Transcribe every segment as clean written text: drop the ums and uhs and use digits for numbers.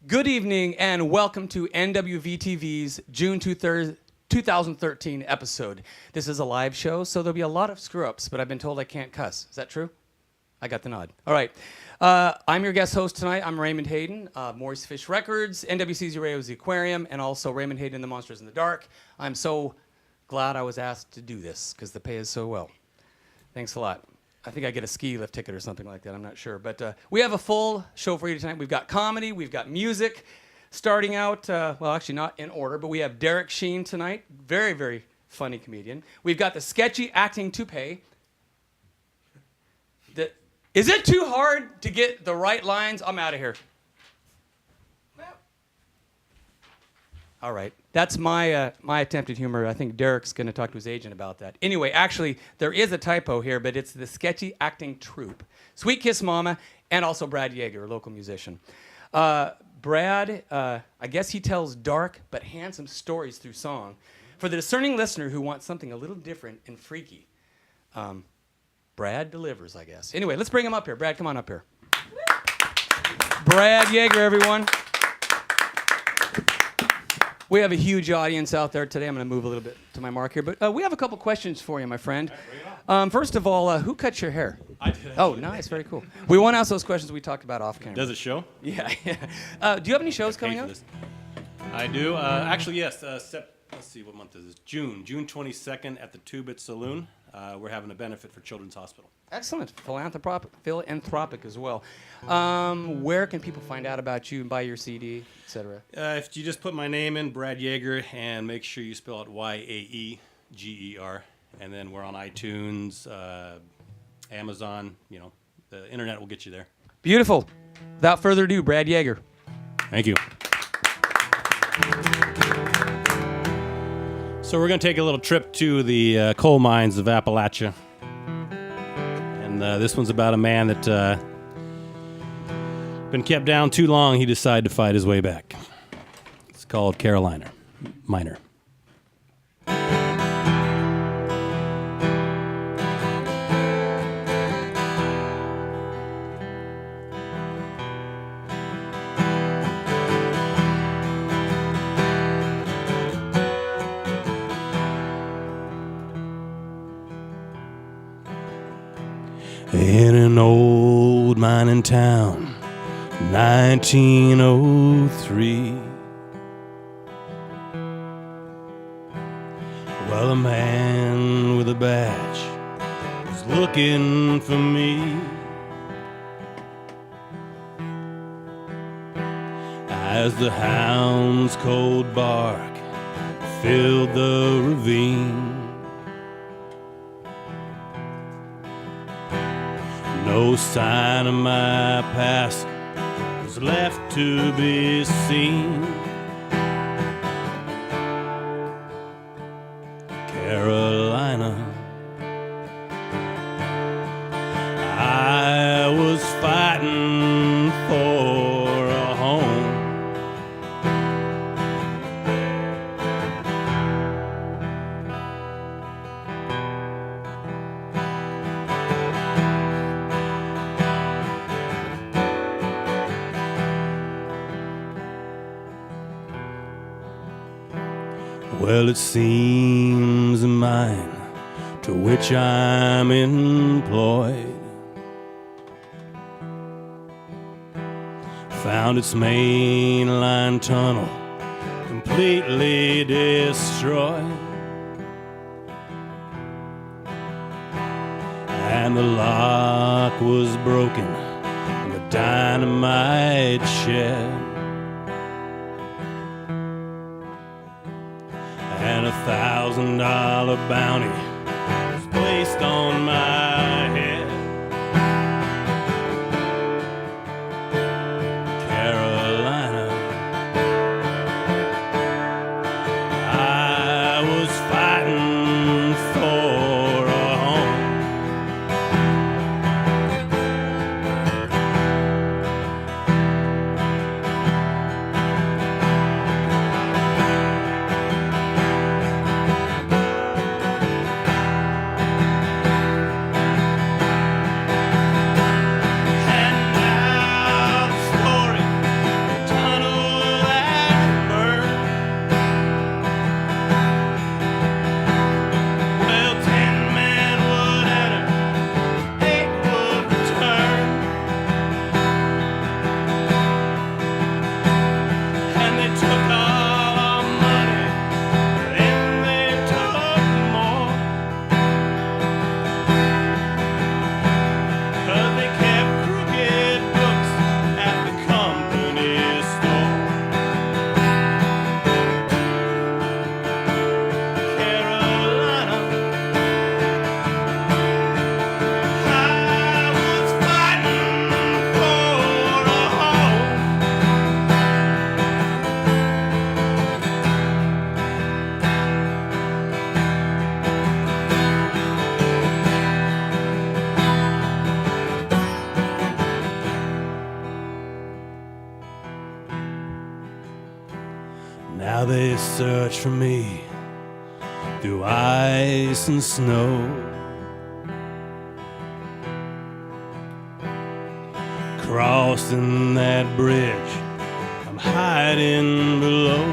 Good evening and welcome to NWVTV's June 2013 episode. This is a live show, so there'll be a lot of screw-ups, but I've been told I can't cuss. Is that true? I got the nod. All right. I'm your guest host tonight. I'm Raymond Hayden, Morris Fish Records, NWCZ Radio's The Aquarium, and also Raymond Hayden and the Monsters in the Dark. I'm so glad I was asked to do this because the pay is so well. Thanks a lot. I think I get a ski lift ticket or something like that. I'm not sure. But we have a full show for you tonight. We've got comedy. We've got music. Starting out, well, actually not in order, but we have Sheen tonight. Very, very funny comedian. We've got the sketchy acting toupee. Is it too hard to get the right lines? I'm out of here. All right. That's my attempt at humor. I think Derek's going to talk to his agent about that. Anyway, actually, there is a typo here, but it's the sketchy acting troupe. Sweetkiss, Momma, and also Brad Yaeger, a local musician. Brad, I guess he tells dark but handsome stories through song. For the discerning listener who wants something a little different and freaky, Brad delivers, I guess. Anyway, let's bring him up here. Brad, come on up here. Brad Yaeger, everyone. We have a huge audience out there today. I'm going to move a little bit to my mark here, but we have a couple questions for you, my friend. First of all, who cut your hair? I did. Oh, nice, very cool. We won't ask those questions we talked about off camera. Does it show? Yeah. Do you have any shows coming up? I do. Actually, yes. Let's see, what month is this? June 22nd at the Two-Bit Saloon. We're having a benefit for Children's Hospital. Excellent. Philanthropic as well. Where can people find out about you and buy your CD, etc.? If you just put my name in, Brad Yaeger, and make sure you spell it Y-A-E-G-E-R. And then we're on iTunes, Amazon. You know, the internet will get you there. Beautiful. Without further ado, Brad Yaeger. Thank you. So we're going to take a little trip to the coal mines of Appalachia. And this one's about a man that been kept down too long. He decided to fight his way back. It's called Carolina Miner. In an old mining town, 1903. Well, a man with a badge was looking for me. As the hound's cold bark filled the ravine, no sign of my past was left to be seen. Carolina, I was fighting for a home. Well, it seems a mine to which I'm employed found its mainline tunnel completely destroyed, and the lock was broken in the dynamite shed. And $1,000 bounty was placed on my head. Carolina, I was fighting for a home. And now the story, the tunnel that burned. Well, 10 men would enter, 8 would return. And they took all our money, then they took more. 'Cause they kept crooked books at the company store. Carolina, I was fighting for a home. Now they search for me through ice and snow, crossing that bridge, I'm hiding below.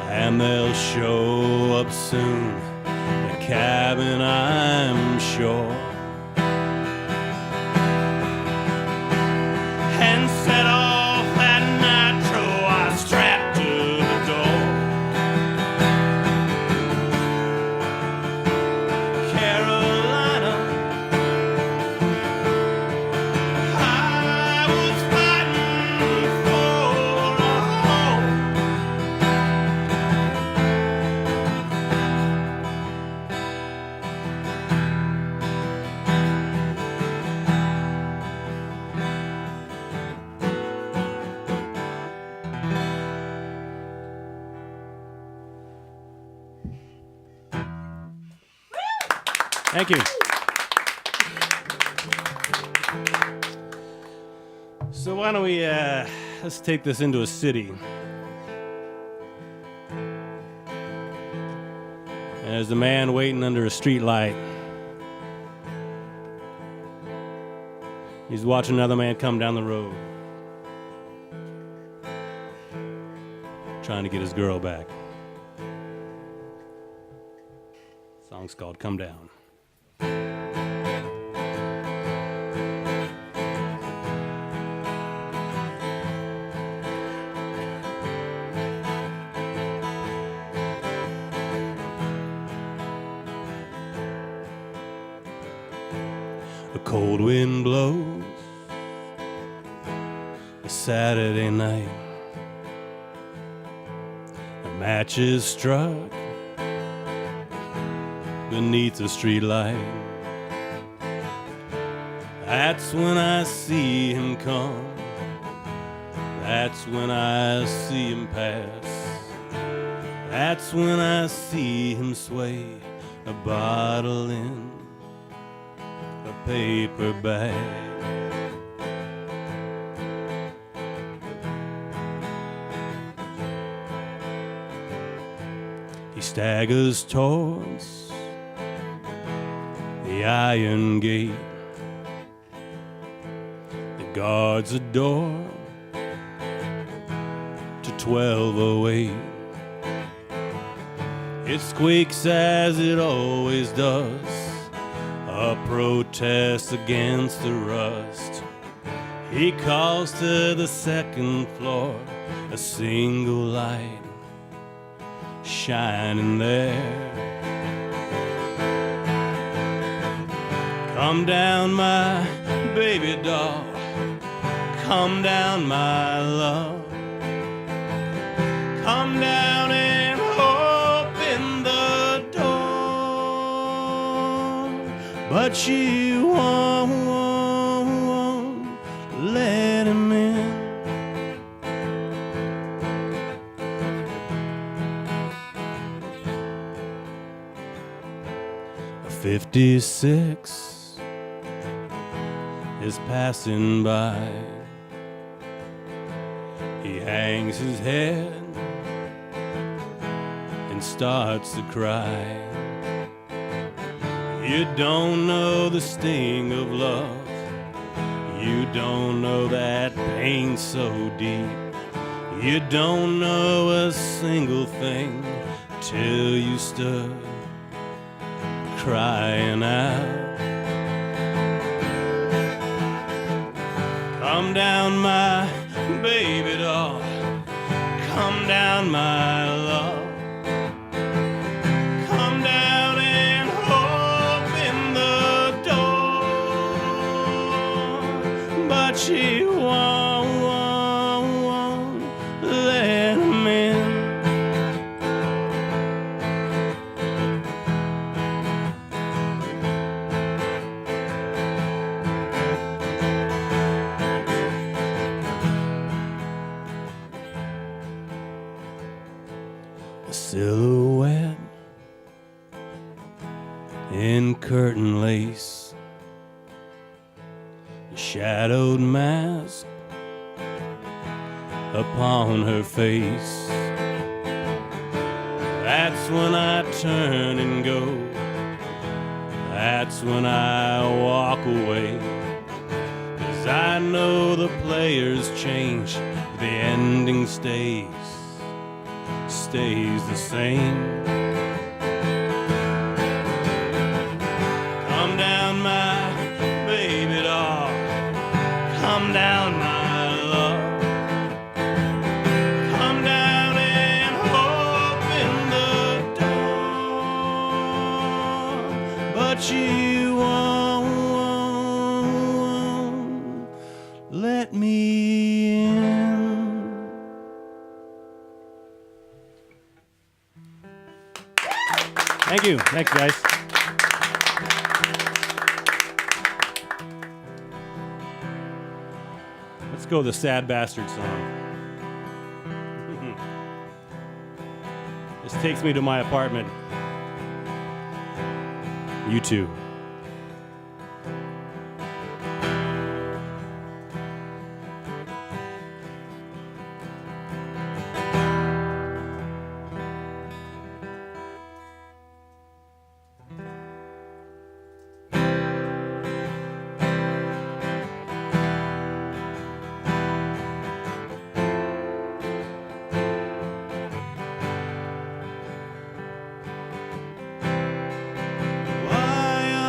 And they'll show up soon, the cabin, I'm sure. And set off that nitro I strapped to the door. Carolina, I was fighting for a home. Thank you. So why don't we let's take this into a city. And there's a man waiting under a street light. He's watching another man come down the road, trying to get his girl back. Song's called Come Down. A cold wind blows, a Saturday night, a match is struck beneath the streetlight. That's when I see him come, that's when I see him pass, that's when I see him sway a bottle in a paper bag. He staggers towards the iron gate that guards the door to 1208. It squeaks as it always does, a protest against the rust. He calls to the second floor, a single light shining there. Come down, my baby doll. Come down, my love. Come down and open the door. But she won't let him in. 56 is passing by. He hangs his head and starts to cry. You don't know the sting of love. You don't know that pain so deep. You don't know a single thing till you stood crying out. Come down, my baby doll. Come down, my love. Come down and open the door. But she won't let him in. A silhouette in curtain lace, a shadowed mask upon her face. That's when I turn and go. That's when I walk away. 'Cause I know the players change, the ending stays the same. Come down, my baby doll. Come down, my love. Come down and open the door. But you won't let me in. Thank you. Thanks, guys. Let's go the Sad Bastard song. This takes me to my apartment. You too. Why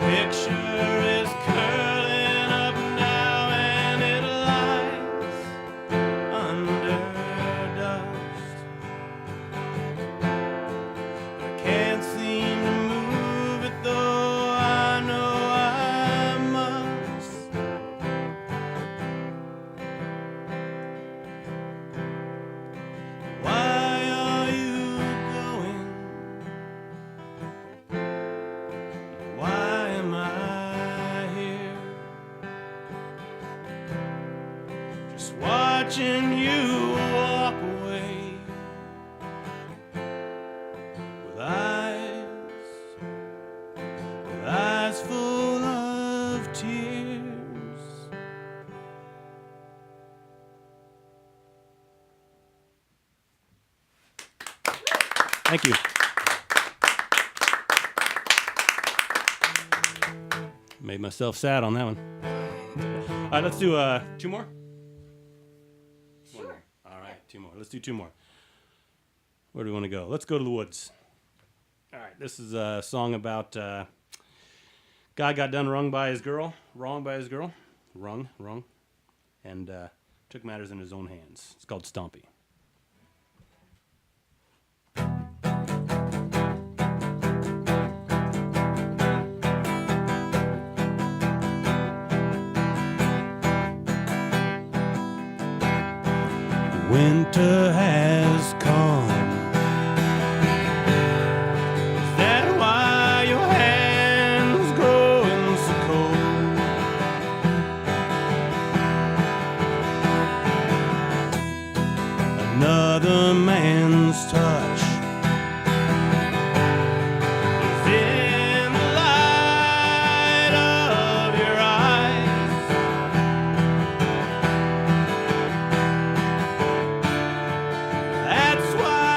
picture is curling up now and it lies under dust. I can't seem to move it though I know I must. Why are you going? Why am I here? Just watching you walk away with eyes full of tears. Thank you. Made myself sad on that one. All right, let's do 2 more. One more. All right, 2 more. Let's do 2 more. Where do we want to go? Let's go to the woods. All right, this is a song about guy got done wrong by his girl, and took matters in his own hands. It's called Stompy. Winter has come. Is that why your hands growing so cold? Another man's touch is in the light of your eyes. That's why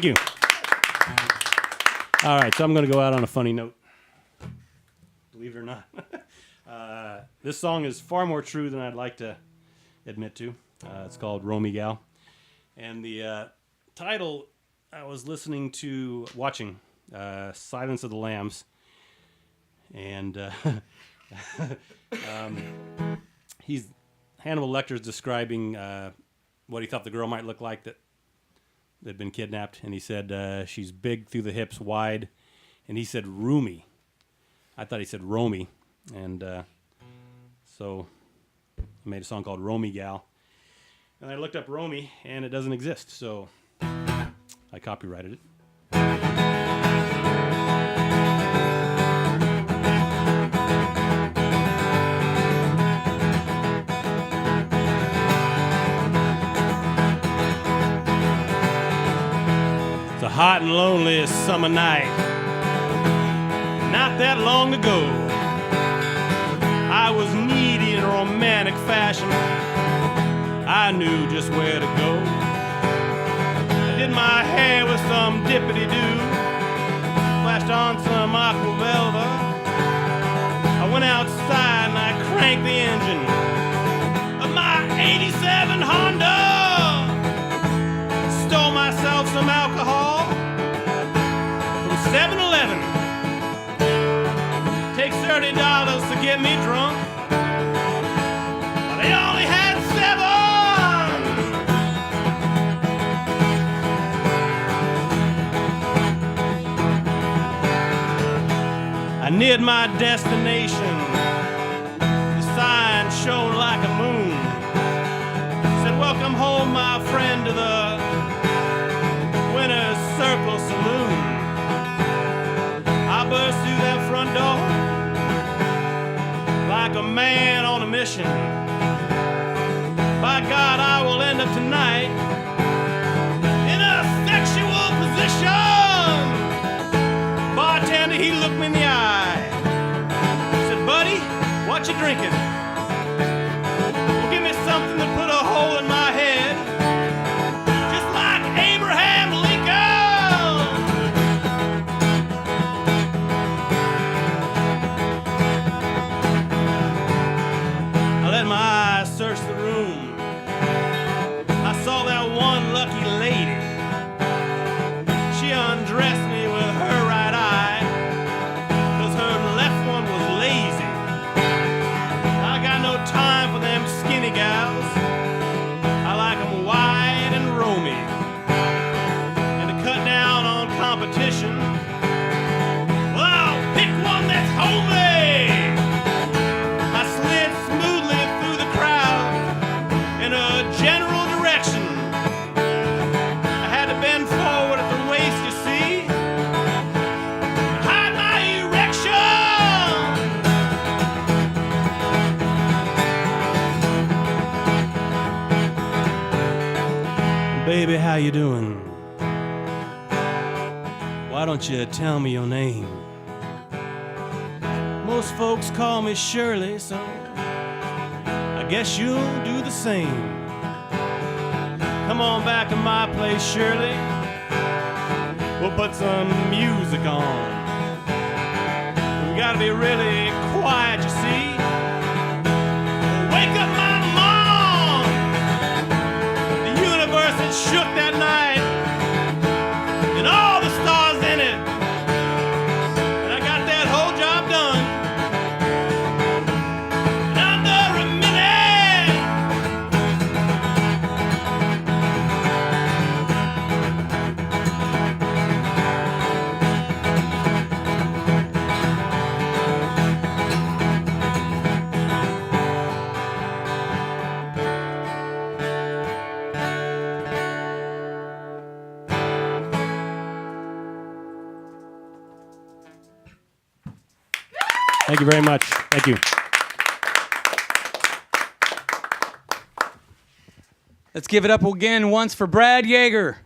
Thank you. All right, so I'm going to go out on a funny note. Believe it or not. This song is far more true than I'd like to admit to. It's called Romy Gal. And the title, I was watching Silence of the Lambs. And Hannibal Lecter's describing what he thought the girl might look like that had been kidnapped. And he said, she's big through the hips, wide. And he said, roomy. I thought he said Romy. And so I made a song called Romy Gal. And I looked up Romy, and it doesn't exist. So I copyrighted it. It's a hot and lonely summer night. Not that long ago, I was needy in romantic fashion. I knew just where to go. I did my hair with some dippity-doo, flashed on some aqua velva. I went outside and I cranked the engine of my 87 Honda. Stole myself some alcohol from 7-Eleven. Takes $30 to get me drunk, but they only had 7. I neared my destination. The sign shone like a moon. Said, welcome home, my friend, to the Winner's Circle Saloon. I burst through that front door like a man on a mission. By God, I will end up tonight in a sexual position. Bartender, he looked me in the eye. Said, buddy, what you drinking? Well, give me something to put a hole in my head, just like Abraham Lincoln. I let my eyes search the room. I saw that one lucky lady. She undressed me with her right eye, 'cause her left one was lazy. I got no time for them skinny gals. I like them wide and roamy. And to cut down on competition, well, I'll pick one that's homely. I slid smoothly through the crowd in a general direction. I had to bend forward at the waist, you see, to hide my erection. Baby, how you doing? Why don't you tell me your name? Most folks call me Shirley, so I guess you'll do the same. Come on back to my place, Shirley. We'll put some music on. We gotta be really quiet, you see. Wake up my mom! The universe had shook that night, and all the stars in it. And I got that whole job done in under a minute. Thank you very much. Thank you. Let's give it up again once for Brad Yaeger.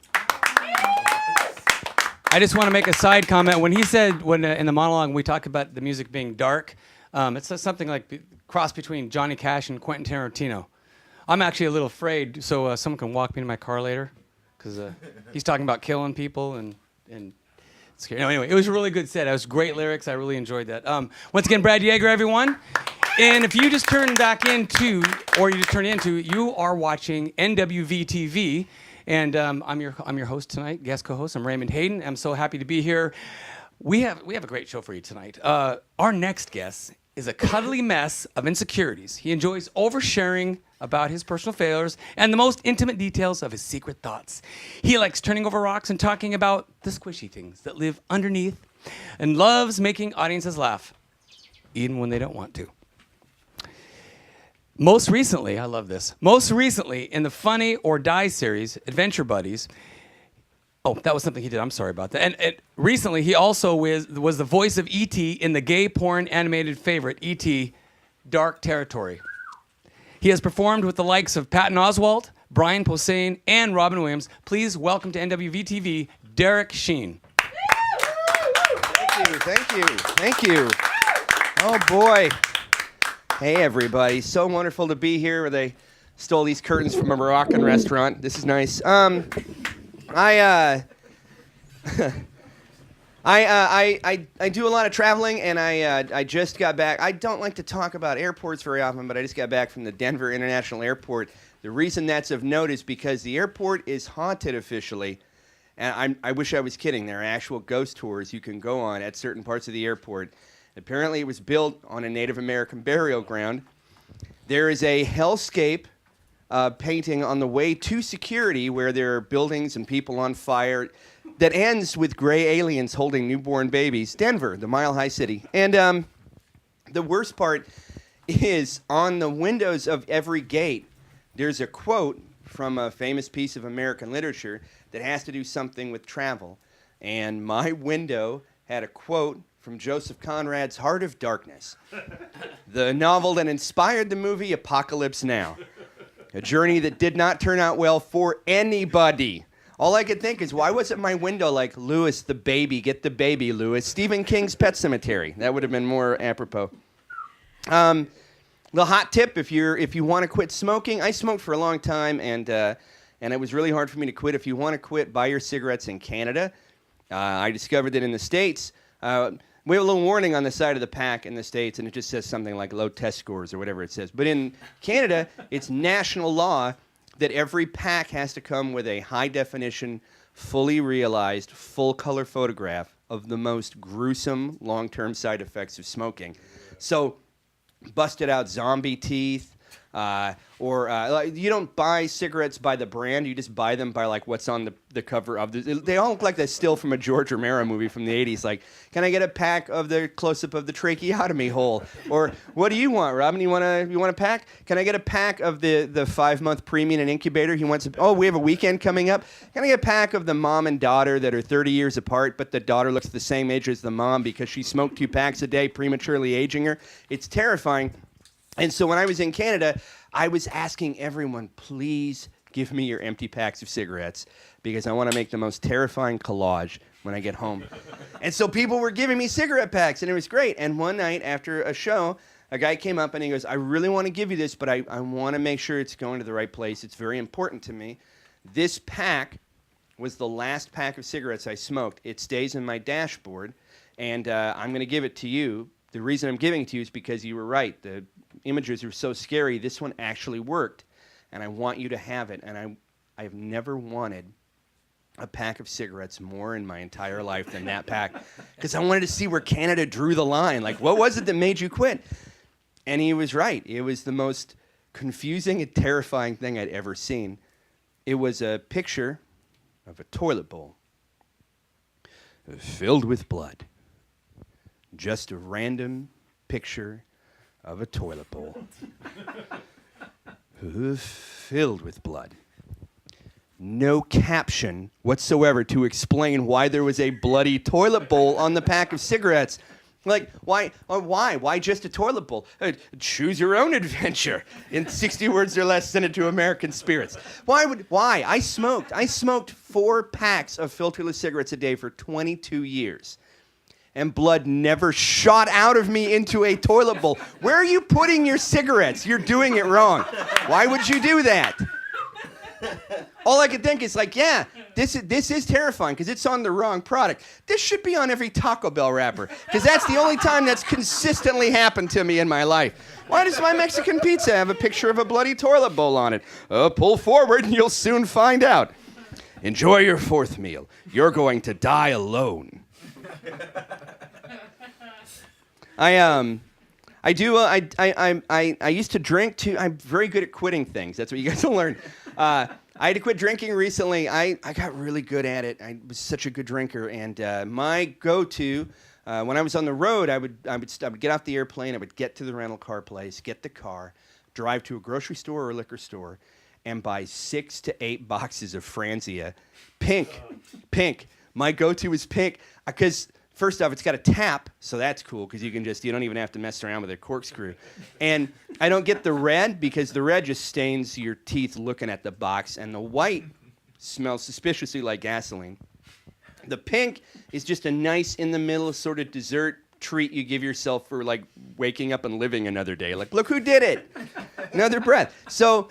I just want to make a side comment. When he said, in the monologue, when we talked about the music being dark, it says something like cross between Johnny Cash and Quentin Tarantino. I'm actually a little afraid, so someone can walk me to my car later, because he's talking about killing people and scary. No, anyway, it was a really good set. It was great lyrics. I really enjoyed that. Once again, Brad Yaeger, everyone. And if you just turn back into, or you just turn into, you are watching NWVTV. And I'm your host tonight, guest co-host. I'm Raymond Hayden. I'm so happy to be here. We have a great show for you tonight. Our next guest is a cuddly mess of insecurities. He enjoys oversharing about his personal failures and the most intimate details of his secret thoughts. He likes turning over rocks and talking about the squishy things that live underneath, and loves making audiences laugh, even when they don't want to. Most recently, I love this. Most recently, in the Funny or Die series, Adventure Buddies. Oh, that was something he did. I'm sorry about that. And recently, he also was the voice of E.T. in the gay porn animated favorite, E.T. Dark Territory. He has performed with the likes of Patton Oswalt, Brian Posehn, and Robin Williams. Please welcome to NWVTV, Derek Sheen. Thank you. Oh, boy. Hey, everybody. So wonderful to be here. They stole these curtains from a Moroccan restaurant. This is nice. I do a lot of traveling, and I just got back. I don't like to talk about airports very often, but I just got back from the Denver International Airport. The reason that's of note is because the airport is haunted officially, and I wish I was kidding. There are actual ghost tours you can go on at certain parts of the airport. Apparently, it was built on a Native American burial ground. There is a hellscape painting on the way to security where there are buildings and people on fire that ends with gray aliens holding newborn babies. Denver, the mile-high city. And the worst part is on the windows of every gate, there's a quote from a famous piece of American literature that has to do something with travel. And my window had a quote from Joseph Conrad's Heart of Darkness, the novel that inspired the movie Apocalypse Now. A journey that did not turn out well for anybody. All I could think is, why wasn't my window like, Lewis the baby, get the baby, Lewis? Stephen King's Pet Sematary. That would have been more apropos. The hot tip, if you want to quit smoking, I smoked for a long time, and it was really hard for me to quit. If you want to quit, buy your cigarettes in Canada. I discovered that in the States, we have a little warning on the side of the pack in the States, and it just says something like low test scores or whatever it says. But in Canada, it's national law that every pack has to come with a high-definition, fully realized, full-color photograph of the most gruesome long-term side effects of smoking. So, busted out zombie teeth, or you don't buy cigarettes by the brand, you just buy them by like what's on the cover of they all look like they're still from a George Romero movie from the 80s. Like, can I get a pack of the close-up of the tracheotomy hole? Or what do you want, Robin? You want a pack? Can I get a pack of the 5-month preemie and incubator? He wants we have a weekend coming up. Can I get a pack of the mom and daughter that are 30 years apart, but the daughter looks the same age as the mom because she smoked 2 packs a day, prematurely aging her? It's terrifying. And so when I was in Canada, I was asking everyone, please give me your empty packs of cigarettes because I want to make the most terrifying collage when I get home. And so people were giving me cigarette packs, and it was great. And one night after a show, a guy came up and he goes, I really want to give you this, but I want to make sure it's going to the right place. It's very important to me. This pack was the last pack of cigarettes I smoked. It stays in my dashboard, and I'm going to give it to you. The reason I'm giving it to you is because you were right. The images were so scary. This one actually worked, and I want you to have it. And I have never wanted a pack of cigarettes more in my entire life than that pack, because I wanted to see where Canada drew the line. Like, what was it that made you quit? And he was right. It was the most confusing and terrifying thing I'd ever seen. It was a picture of a toilet bowl filled with blood. Just a random picture of a toilet bowl filled with blood. No caption whatsoever to explain why there was a bloody toilet bowl on the pack of cigarettes. Like, why? Why just a toilet bowl? Choose your own adventure. In 60 words or less, send it to American Spirits. Why? I smoked 4 packs of filterless cigarettes a day for 22 years. And blood never shot out of me into a toilet bowl. Where are you putting your cigarettes? You're doing it wrong. Why would you do that? All I could think is like, yeah, this is terrifying because it's on the wrong product. This should be on every Taco Bell wrapper because that's the only time that's consistently happened to me in my life. Why does my Mexican pizza have a picture of a bloody toilet bowl on it? Pull forward and you'll soon find out. Enjoy your fourth meal. You're going to die alone. I used to drink too. I'm very good at quitting things. That's what you guys will learn. I had to quit drinking recently. I got really good at it. I was such a good drinker, and my go-to when I was on the road, I would get off the airplane. I would get to the rental car place, get the car, drive to a grocery store or a liquor store, and buy 6 to 8 boxes of Franzia, pink. My go-to was pink because. First off, it's got a tap, so that's cool because you don't even have to mess around with a corkscrew. And I don't get the red because the red just stains your teeth looking at the box, and the white smells suspiciously like gasoline. The pink is just a nice in-the-middle sort of dessert treat you give yourself for like waking up and living another day. Like, look who did it! Another breath. So,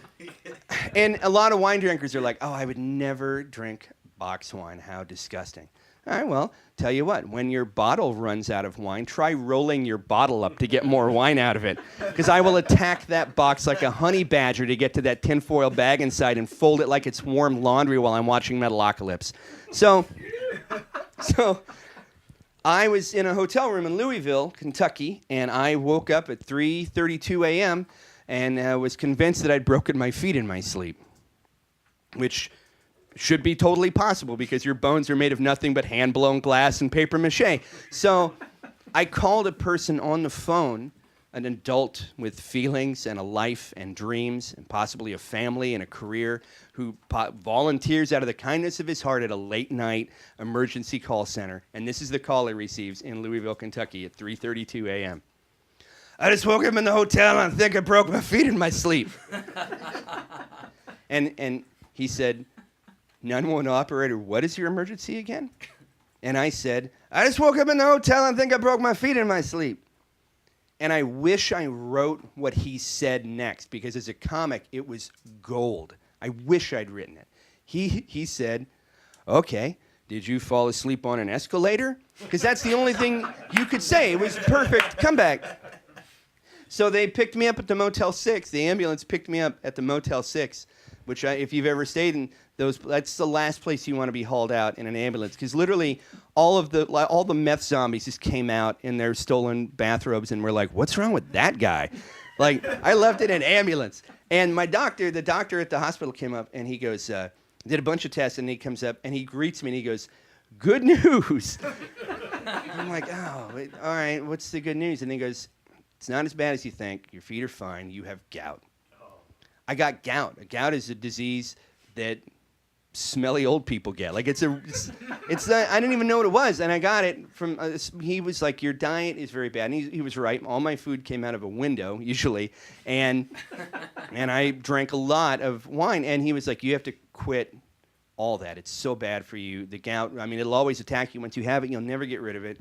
and a lot of wine drinkers are like, oh, I would never drink box wine. How disgusting. All right, well, tell you what, when your bottle runs out of wine, try rolling your bottle up to get more wine out of it. Because I will attack that box like a honey badger to get to that tinfoil bag inside and fold it like it's warm laundry while I'm watching Metalocalypse. So I was in a hotel room in Louisville, Kentucky, and I woke up at 3:32 a.m. and was convinced that I'd broken my feet in my sleep, which should be totally possible because your bones are made of nothing but hand-blown glass and paper mache. So I called a person on the phone, an adult with feelings and a life and dreams and possibly a family and a career who volunteers out of the kindness of his heart at a late-night emergency call center. And this is the call he receives in Louisville, Kentucky at 3:32 a.m. I just woke up in the hotel and I think I broke my feet in my sleep. and he said, 911 operator, what is your emergency again? And I said, I just woke up in the hotel and think I broke my feet in my sleep. And I wish I wrote what he said next because as a comic, it was gold. I wish I'd written it. He said, okay, did you fall asleep on an escalator? Because that's the only thing you could say. It was perfect comeback. So they picked me up at the Motel 6. The ambulance picked me up at the Motel 6, which if you've ever stayed in those, that's the last place you want to be hauled out in an ambulance because literally all the meth zombies just came out in their stolen bathrobes and were like, what's wrong with that guy? Like, I left it in an ambulance. And the doctor at the hospital came up and he goes, did a bunch of tests and he comes up and he greets me and he goes, good news. I'm like, oh, all right, what's the good news? And he goes, it's not as bad as you think. Your feet are fine. You have gout. I got gout. Gout is a disease that smelly old people get. Like I didn't even know what it was, and I got it from. He was like, "Your diet is very bad," and he was right. All my food came out of a window usually, and I drank a lot of wine. And he was like, "You have to quit all that. It's so bad for you. The gout. I mean, it'll always attack you. Once you have it, you'll never get rid of it."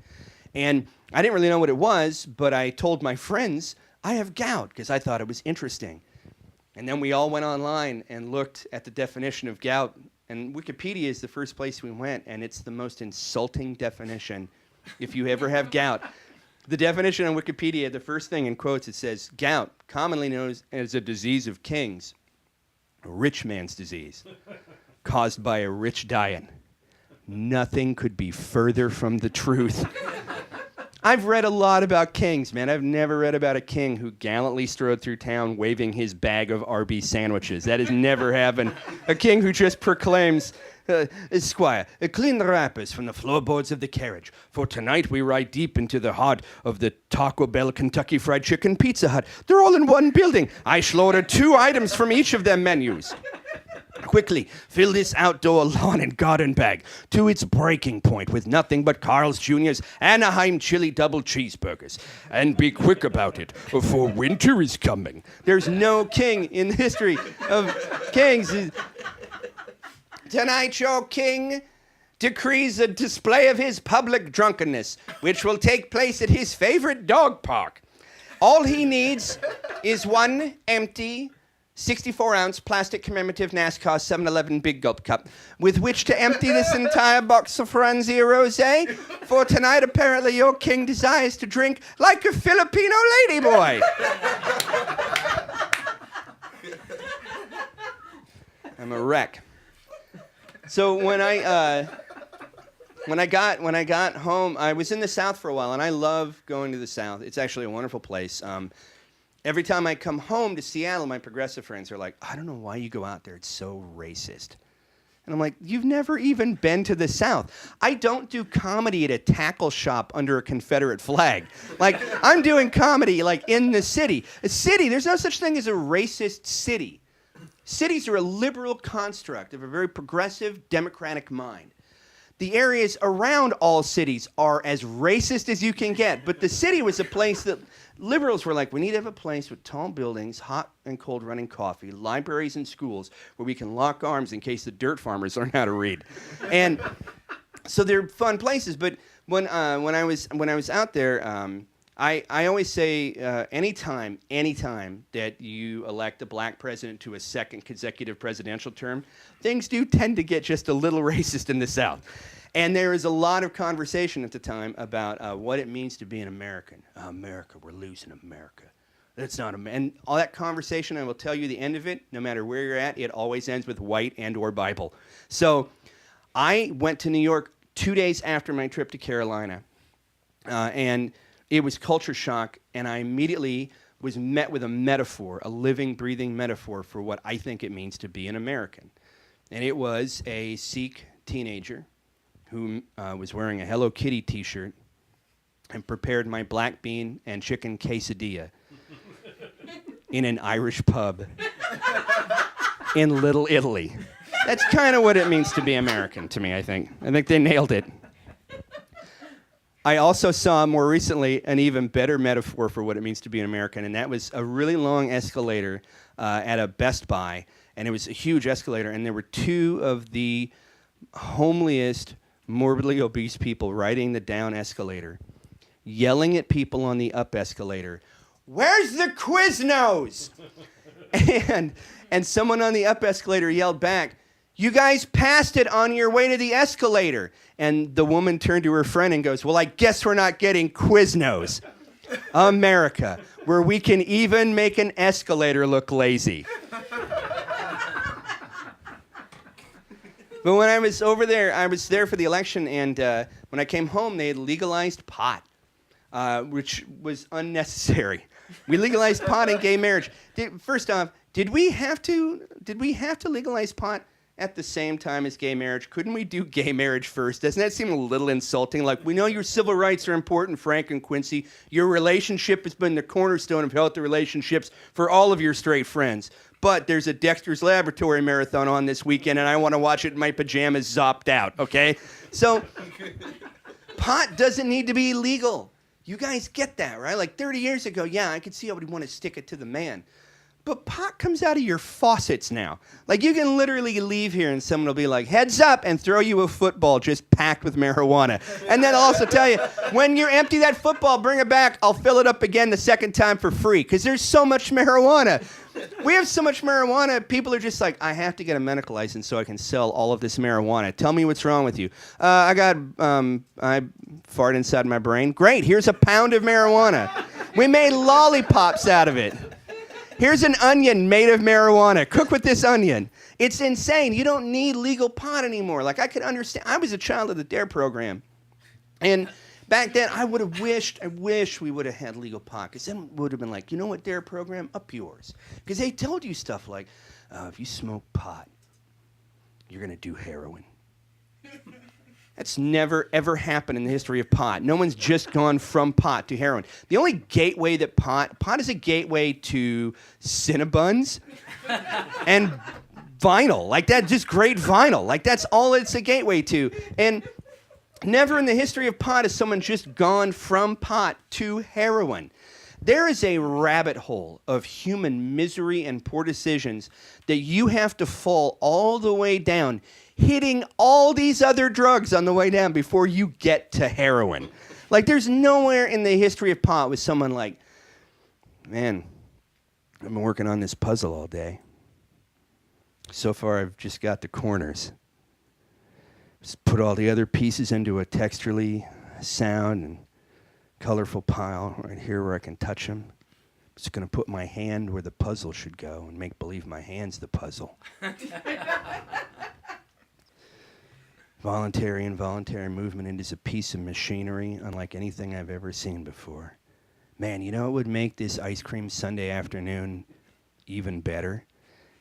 And I didn't really know what it was, but I told my friends I have gout because I thought it was interesting. And then we all went online and looked at the definition of gout. And Wikipedia is the first place we went, and it's the most insulting definition if you ever have gout. The definition on Wikipedia, the first thing in quotes, it says, gout, commonly known as a disease of kings, a rich man's disease, caused by a rich diet. Nothing could be further from the truth. I've read a lot about kings, man. I've never read about a king who gallantly strode through town waving his bag of Arby's sandwiches. That has never happened. A king who just proclaims, Esquire, clean the wrappers from the floorboards of the carriage, for tonight we ride deep into the heart of the Taco Bell, Kentucky Fried Chicken, Pizza Hut. They're all in one building. I shall order 2 items from each of them menus. Quickly, fill this outdoor lawn and garden bag to its breaking point with nothing but Carl's Jr.'s Anaheim chili double cheeseburgers. And be quick about it, for winter is coming. There's no king in the history of kings. Tonight your king decrees a display of his public drunkenness, which will take place at his favorite dog park. All he needs is one empty 64-ounce plastic commemorative NASCAR 7-Eleven Big Gulp cup with which to empty this entire box of Franzia Rosé. For tonight, apparently, your king desires to drink like a Filipino ladyboy. I'm a wreck. So when I got home, I was in the South for a while, and I love going to the South. It's actually a wonderful place. Every time I come home to Seattle, my progressive friends are like, I don't know why you go out there. It's so racist. And I'm like, you've never even been to the South. I don't do comedy at a tackle shop under a Confederate flag. Like, I'm doing comedy, like, in the city. A city, there's no such thing as a racist city. Cities are a liberal construct of a very progressive, democratic mind. The areas around all cities are as racist as you can get, but the city was a place that liberals were like, we need to have a place with tall buildings, hot and cold running coffee, libraries and schools where we can lock arms in case the dirt farmers learn how to read. And so they're fun places, but when I was out there, I always say anytime that you elect a black president to a second consecutive presidential term, things do tend to get just a little racist in the South. And there is a lot of conversation at the time about what it means to be an American. America, we're losing America. That's not and all that conversation, I will tell you the end of it, no matter where you're at, it always ends with white and or Bible. So I went to New York 2 days after my trip to Carolina. And it was culture shock, and I immediately was met with a metaphor, a living, breathing metaphor for what I think it means to be an American. And it was a Sikh teenager who was wearing a Hello Kitty t-shirt and prepared my black bean and chicken quesadilla in an Irish pub in Little Italy. That's kind of what it means to be American to me, I think. I think they nailed it. I also saw more recently an even better metaphor for what it means to be an American, and that was a really long escalator at a Best Buy, and it was a huge escalator, and there were two of the homeliest, morbidly obese people riding the down escalator, yelling at people on the up escalator, "Where's the Quiznos?" and someone on the up escalator yelled back, "You guys passed it on your way to the escalator." And the woman turned to her friend and goes, "Well, I guess we're not getting Quiznos." America, where we can even make an escalator look lazy. But when I was over there, I was there for the election, and when I came home, they had legalized pot, which was unnecessary. We legalized pot and gay marriage. First off, did we have to legalize pot at the same time as gay marriage? Couldn't we do gay marriage first? Doesn't that seem a little insulting? Like, we know your civil rights are important, Frank and Quincy. Your relationship has been the cornerstone of healthy relationships for all of your straight friends. But there's a Dexter's Laboratory marathon on this weekend, and I want to watch it in my pajamas zopped out, okay? So, pot doesn't need to be legal. You guys get that, right? Like 30 years ago, yeah, I could see how would want to stick it to the man. But pot comes out of your faucets now. Like, you can literally leave here and someone will be like, "Heads up," and throw you a football just packed with marijuana. And then I'll also tell you, when you empty that football, bring it back. I'll fill it up again the second time for free, because there's so much marijuana. We have so much marijuana, people are just like, I have to get a medical license so I can sell all of this marijuana. Tell me what's wrong with you. I farted inside my brain. Great, here's a pound of marijuana. We made lollipops out of it. Here's an onion made of marijuana. Cook with this onion. It's insane. You don't need legal pot anymore. Like, I could understand. I was a child of the DARE program. And back then, I wish we would have had legal pot. Because then it would have been like, you know what, DARE program? Up yours. Because they told you stuff like, if you smoke pot, you're going to do heroin. That's never, ever happened in the history of pot. No one's just gone from pot to heroin. The only gateway that pot is a gateway to Cinnabons and vinyl. Like that, just great vinyl. Like that's all it's a gateway to. And never in the history of pot has someone just gone from pot to heroin. There is a rabbit hole of human misery and poor decisions that you have to fall all the way down, hitting all these other drugs on the way down before you get to heroin. Like, there's nowhere in the history of pot with someone like, man, I've been working on this puzzle all day. So far, I've just got the corners. Just put all the other pieces into a texturally sound and colorful pile right here where I can touch them. Just going to put my hand where the puzzle should go and make believe my hand's the puzzle. Voluntary and involuntary movement is a piece of machinery unlike anything I've ever seen before. Man, you know what would make this ice cream Sunday afternoon even better?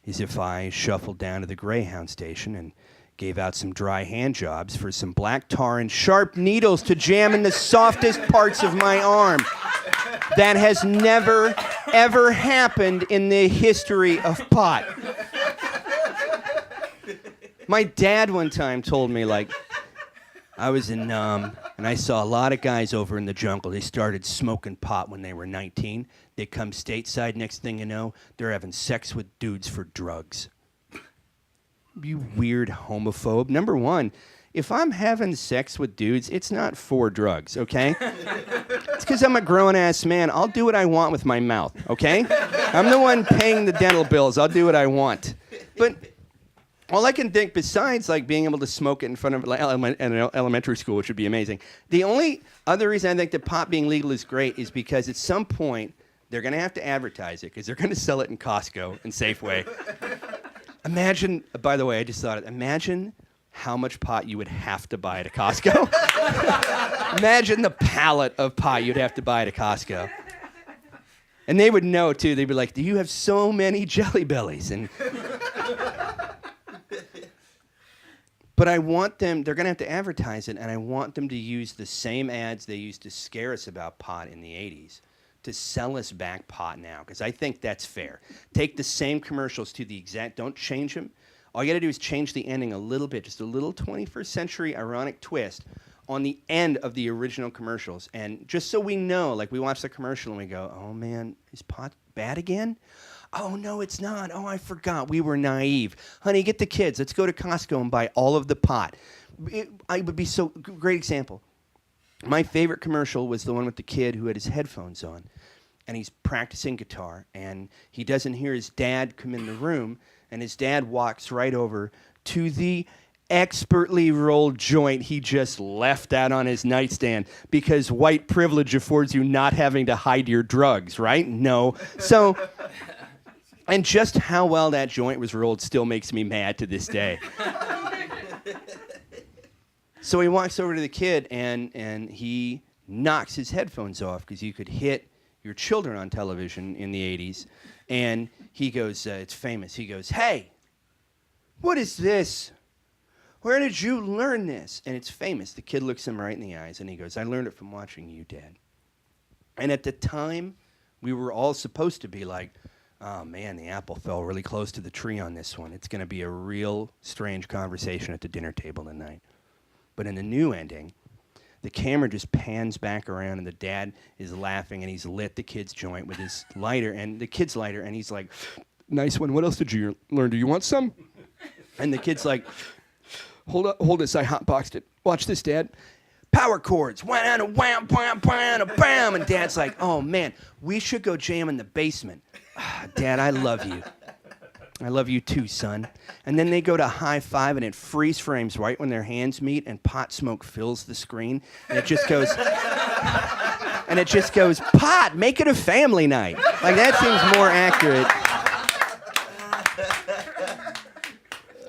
Is if I shuffled down to the Greyhound station and gave out some dry hand jobs for some black tar and sharp needles to jam in the softest parts of my arm. That has never, ever happened in the history of pot. My dad one time told me, like, I was in Nam, and I saw a lot of guys over in the jungle. They started smoking pot when they were 19. They come stateside, next thing you know, they're having sex with dudes for drugs. You weird homophobe. Number one, if I'm having sex with dudes, it's not for drugs, okay? It's because I'm a grown-ass man. I'll do what I want with my mouth, okay? I'm the one paying the dental bills. I'll do what I want. But all I can think, besides like being able to smoke it in front of an elementary school, which would be amazing, the only other reason I think that pot being legal is great is because at some point they're going to have to advertise it because they're going to sell it in Costco and Safeway. Imagine, by the way, I just thought it, imagine how much pot you would have to buy at a Costco. Imagine the pallet of pot you'd have to buy at a Costco. And they would know, too. They'd be like, do you have so many Jelly Bellies? And but I want them, they're going to have to advertise it, and I want them to use the same ads they used to scare us about pot in the 80s to sell us back pot now, because I think that's fair. Take the same commercials to the exact, don't change them. All you got to do is change the ending a little bit, just a little 21st century ironic twist on the end of the original commercials. And just so we know, like we watch the commercial and we go, oh man, is pot bad again? Oh, no, it's not. Oh, I forgot. We were naive. Honey, get the kids. Let's go to Costco and buy all of the pot. I would be so great example. My favorite commercial was the one with the kid who had his headphones on, and he's practicing guitar, and he doesn't hear his dad come in the room, and his dad walks right over to the expertly rolled joint he just left out on his nightstand because white privilege affords you not having to hide your drugs, right? No. So... And just how well that joint was rolled still makes me mad to this day. So he walks over to the kid, and he knocks his headphones off because you could hit your children on television in the 80s. And he goes, it's famous, he goes, hey, what is this? Where did you learn this? And it's famous. The kid looks him right in the eyes, and he goes, I learned it from watching you, Dad. And at the time, we were all supposed to be like, oh, man, the apple fell really close to the tree on this one. It's going to be a real strange conversation at the dinner table tonight. But in the new ending, the camera just pans back around, and the dad is laughing, and he's lit the kid's joint with his lighter, and the kid's lighter, and he's like, nice one. What else did you learn? Do you want some? And the kid's like, hold this. I hotboxed it. Watch this, Dad. Power chords, wham, wham, wham, wham, bam. And Dad's like, oh, man, we should go jam in the basement. Dad, I love you. I love you too, son. And then they go to high five, and it freeze frames right when their hands meet, and pot smoke fills the screen, and it just goes, pot, make it a family night. Like, that seems more accurate.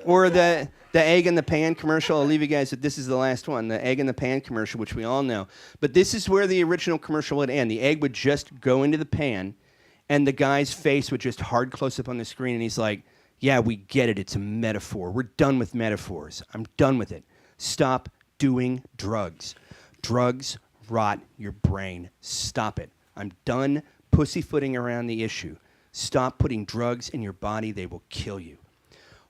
Or the egg in the pan commercial. I'll leave you guys with this is the last one. The egg in the pan commercial, which we all know. But this is where the original commercial would end. The egg would just go into the pan, and the guy's face would just hard close up on the screen, and he's like, yeah, we get it. It's a metaphor. We're done with metaphors. I'm done with it. Stop doing drugs. Drugs rot your brain. Stop it. I'm done pussyfooting around the issue. Stop putting drugs in your body. They will kill you.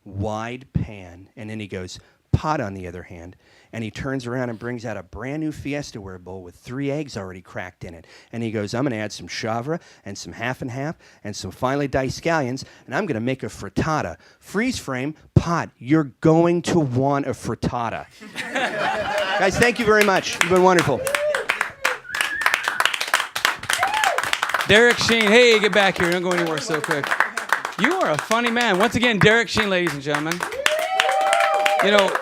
Wide pan. And then he goes, pot on the other hand. And he turns around and brings out a brand new Fiesta-ware bowl with 3 eggs already cracked in it. And he goes, I'm going to add some Chavra and some half and half and some finely diced scallions, and I'm going to make a frittata. Freeze frame, pot. You're going to want a frittata. Guys, thank you very much. You've been wonderful. Derek Sheen, hey, get back here. Don't go anywhere so quick. You are a funny man. Once again, Derek Sheen, ladies and gentlemen. You know,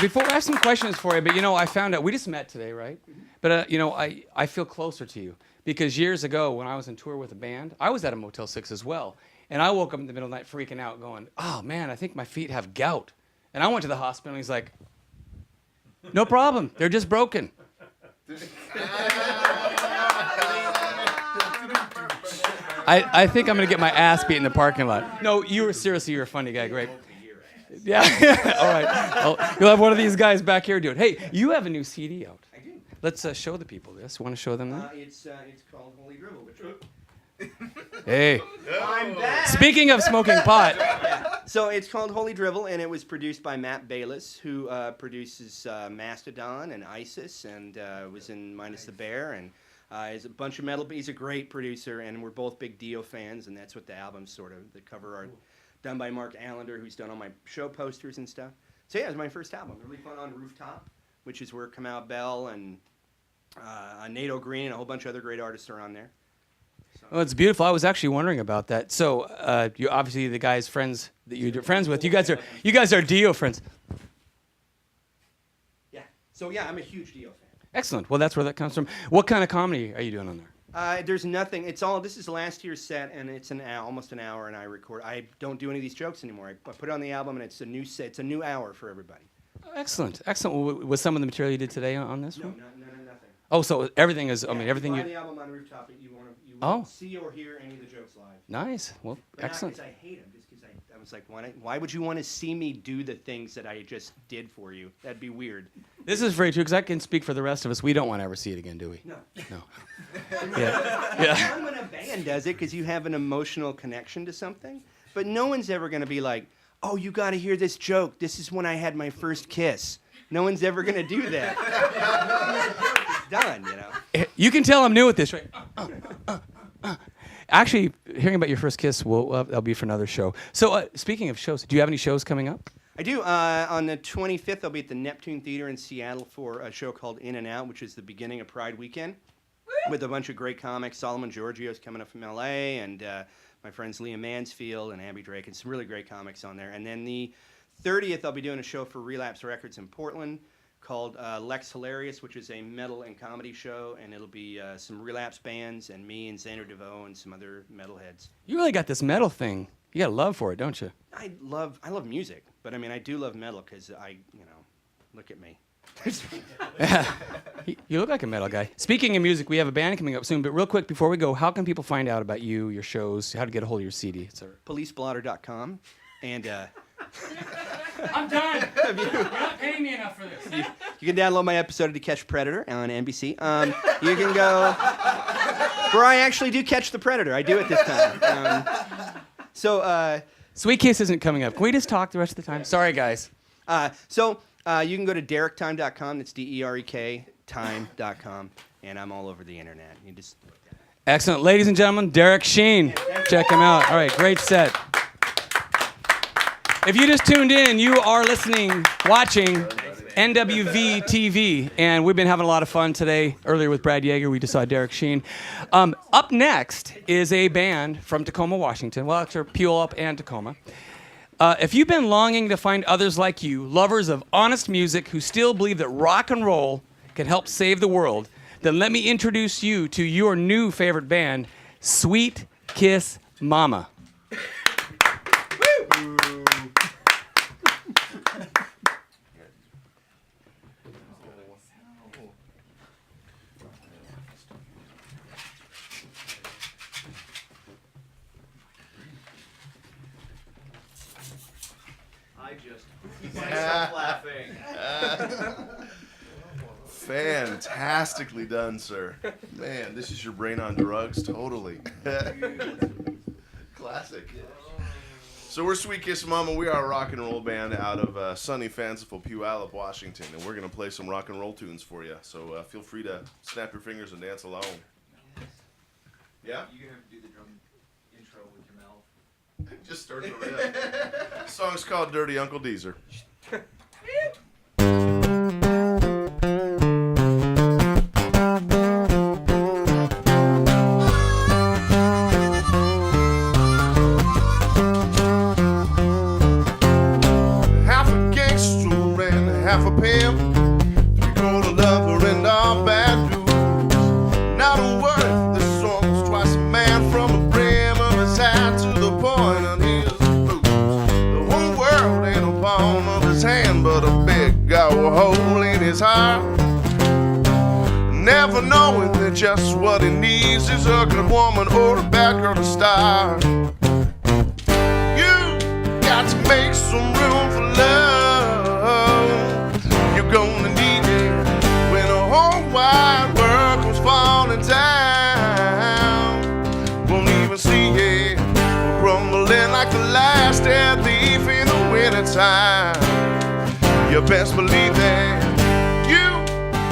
before I have some questions for you, but I found out we just met today, right? But I feel closer to you because years ago when I was on tour with a band, I was at a Motel 6 as well, and I woke up in the middle of the night freaking out, going, "Oh man, I think my feet have gout." And I went to the hospital, and he's like, "No problem, they're just broken." I think I'm gonna get my ass beat in the parking lot. No, you're a funny guy, great. Yeah. All right. Well, you'll have one of these guys back here do it. Hey, you have a new CD out. I do. Let's show the people this. Want to show them that? It's called Holy Dribble. Hey. I'm back. Speaking of smoking pot. Yeah. So it's called Holy Dribble, and it was produced by Matt Bayless, who produces Mastodon and ISIS, and was in Minus the Bear, and is a bunch of metal. He's a great producer, and we're both big Dio fans, and that's what the album's sort of, the cover art done by Mark Allender, who's done all my show posters and stuff. So yeah, it was my first album. Really fun on Rooftop, which is where Kamau Bell and Nato Green and a whole bunch of other great artists are on there. So. Oh, it's beautiful. I was actually wondering about that. So you obviously the guys friends that you're friends with. You guys are Dio friends. Yeah. So yeah, I'm a huge Dio fan. Excellent. Well, that's where that comes from. What kind of comedy are you doing on there? There's nothing. This is last year's set, and it's almost an hour, and I record. I don't do any of these jokes anymore. I put it on the album, and it's a new set. It's a new hour for everybody. Oh, excellent. Was some of the material you did today on this one? No, nothing. Oh, so everything is. Yeah, I mean, everything you you. buy the album on Rooftop, you won't see or hear any of the jokes live. Nice. Well, excellent. I hate them just because I was like, why would you want to see me do the things that I just did for you? That'd be weird. This is very true because I can speak for the rest of us. We don't want to ever see it again, do we? No. No. Yeah. It's fun when a band does it because you have an emotional connection to something, but no one's ever going to be like, "Oh, you got to hear this joke. This is when I had my first kiss." No one's ever going to do that. It's done, You can tell I'm new at this, right? Actually, hearing about your first kiss, that'll be for another show. So, speaking of shows, do you have any shows coming up? I do. On the 25th, I'll be at the Neptune Theater in Seattle for a show called In and Out, which is the beginning of Pride Weekend, with a bunch of great comics. Solomon Giorgio's coming up from L.A., and my friends Leah Mansfield and Abby Drake, and some really great comics on there. And then the 30th, I'll be doing a show for Relapse Records in Portland called Lex Hilarious, which is a metal and comedy show, and it'll be some Relapse bands and me and Xander DeVoe and some other metalheads. You really got this metal thing. You got a love for it, don't you? I love music, but I mean, I do love metal because look at me. You look like a metal guy. Speaking of music, we have a band coming up soon, but real quick before we go, how can people find out about you, your shows, how to get a hold of your CD, etc.? Policeblotter.com, and I'm done. You're not paying me enough for this. You can download my episode of To Catch Predator on NBC. You can go where I actually do catch the predator. I do it this time. Sweetkiss isn't coming up. Can we just talk the rest of the time? Sorry, guys. You can go to derektime.com. That's DEREK time.com, and I'm all over the internet. You just excellent, ladies and gentlemen. Derek Sheen, check him out. All right, great set. If you just tuned in, you are watching NWV TV, and we've been having a lot of fun today. Earlier with Brad Yaeger, we just saw Derek Sheen. Up next is a band from Tacoma, Washington. Well, it's Puyallup and Tacoma. If you've been longing to find others like you, lovers of honest music who still believe that rock and roll can help save the world, then let me introduce you to your new favorite band, Sweetkiss Momma. Laughing. Fantastically done, sir. Man, this is your brain on drugs, totally. Classic. So we're Sweetkiss Momma. We are a rock and roll band out of sunny, fanciful Puyallup, Washington, and we're going to play some rock and roll tunes for you. So feel free to snap your fingers and dance along. Yeah? You're going to have to do the drum intro with your mouth. Just start the riff. The song's called Dirty Uncle Deezer. half a pimp, three-quarter lover, and all bad news. Not a word, this song was twice a man from the brim of his hat to the point of his boots. The whole world ain't a palm of his hand, but a big old hole in his heart. Never knowing that just what he needs is a good woman or a bad girl to start. You got to make some room for love. You're gonna need it when the whole wide world comes falling down. Won't even see it crumbling like the last dead leaf in the wintertime. You best believe that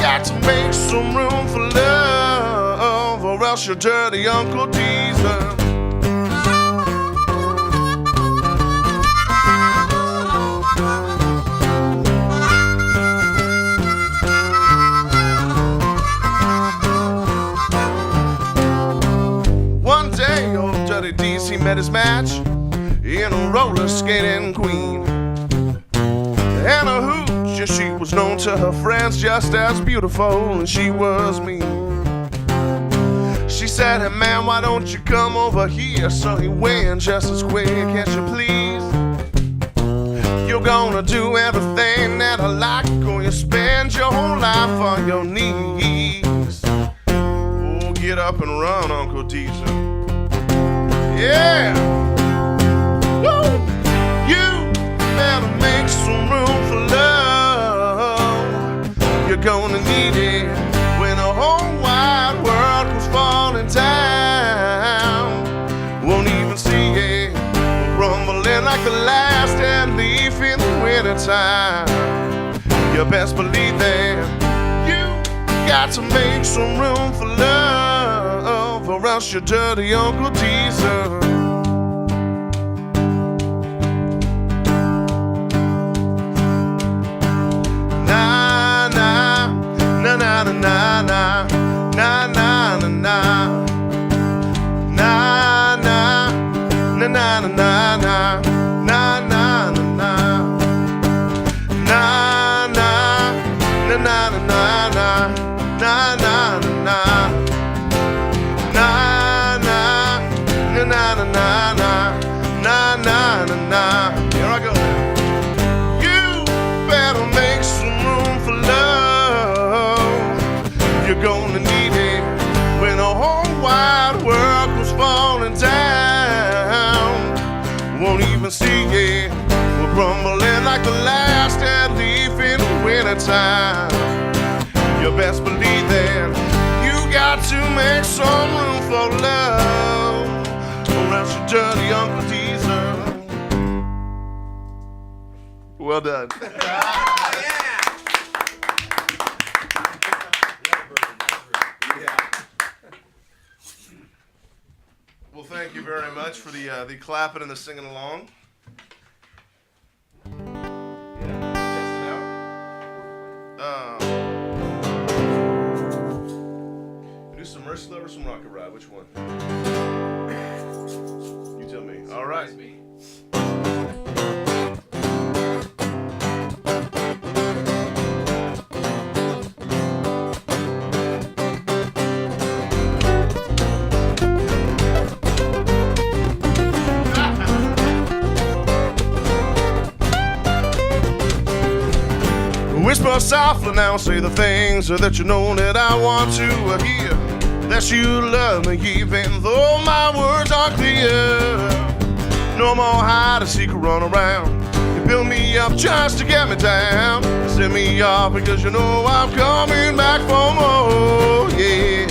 got to make some room for love, or else your dirty Uncle Teaser. One day, old Dirty DC met his match in a roller skating queen. And a hooch, yeah, she was known to her friends just as beautiful, and she was mean. She said, hey man, why don't you come over here? So he went just as quick as you please. You're gonna do everything that I like, or you spend your whole life on your knees. Oh, get up and run, Uncle Teaser. Yeah! Woo! You better make some room for love. You're gonna need it when the whole wide world comes falling down. Won't even see it rumbling like the last dead leaf in the wintertime. You best believe that you got to make some room for love, or else your dirty Uncle Teaser. Na na na na na na na na na na na na na na na na Here I go. You better make some room for love. You're gonna need it when the whole wide world comes falling down. Won't even see it. We're crumbling like the last dead leaf in the wintertime. You best believe that you got to make some room for love, or else your dirty Uncle Teaser. Well done. Well, thank you very much for the clapping and the singing along. Yeah, test it out. Do some Mercy Love or some Rocket Ride? Which one? You tell me. All right. Whisper softly now, say the things that you know that I want to hear. That you love me even though my words aren't clear. No more hide and seek or run around. You build me up just to get me down. Set me off because you know I'm coming back for more, yeah.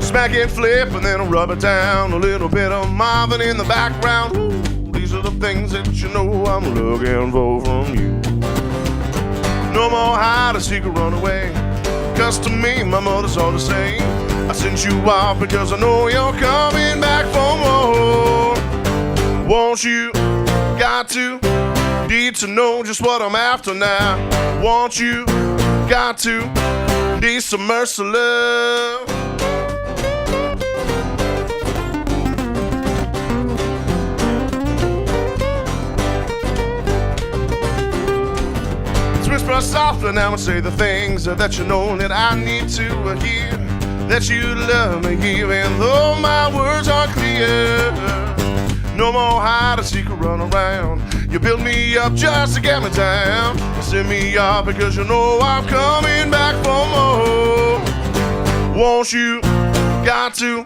Smack it, flip, and then rub it down. A little bit of Marvin in the background. Ooh, these are the things that you know I'm looking for from you. No more hide and seek or run away. 'Cause to me, my mother's all the same. I sent you off because I know you're coming back for more. Want you, got to, need to know just what I'm after now. Want you, got to, need some mercy love. much softer now and say the things that you know that I need to hear. That you love me even though my words aren't clear. No more hide and seek or run around. You build me up just to get me down. You send me off because you know I'm coming back for more. Won't you, got to,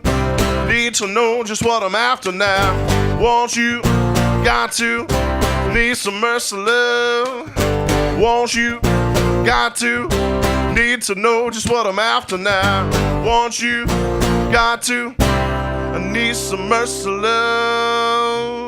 need to know just what I'm after now. Won't you, got to, need some mercy, love. Won't you, got to, need to know just what I'm after now. Won't you, got to, I need some mercy, love.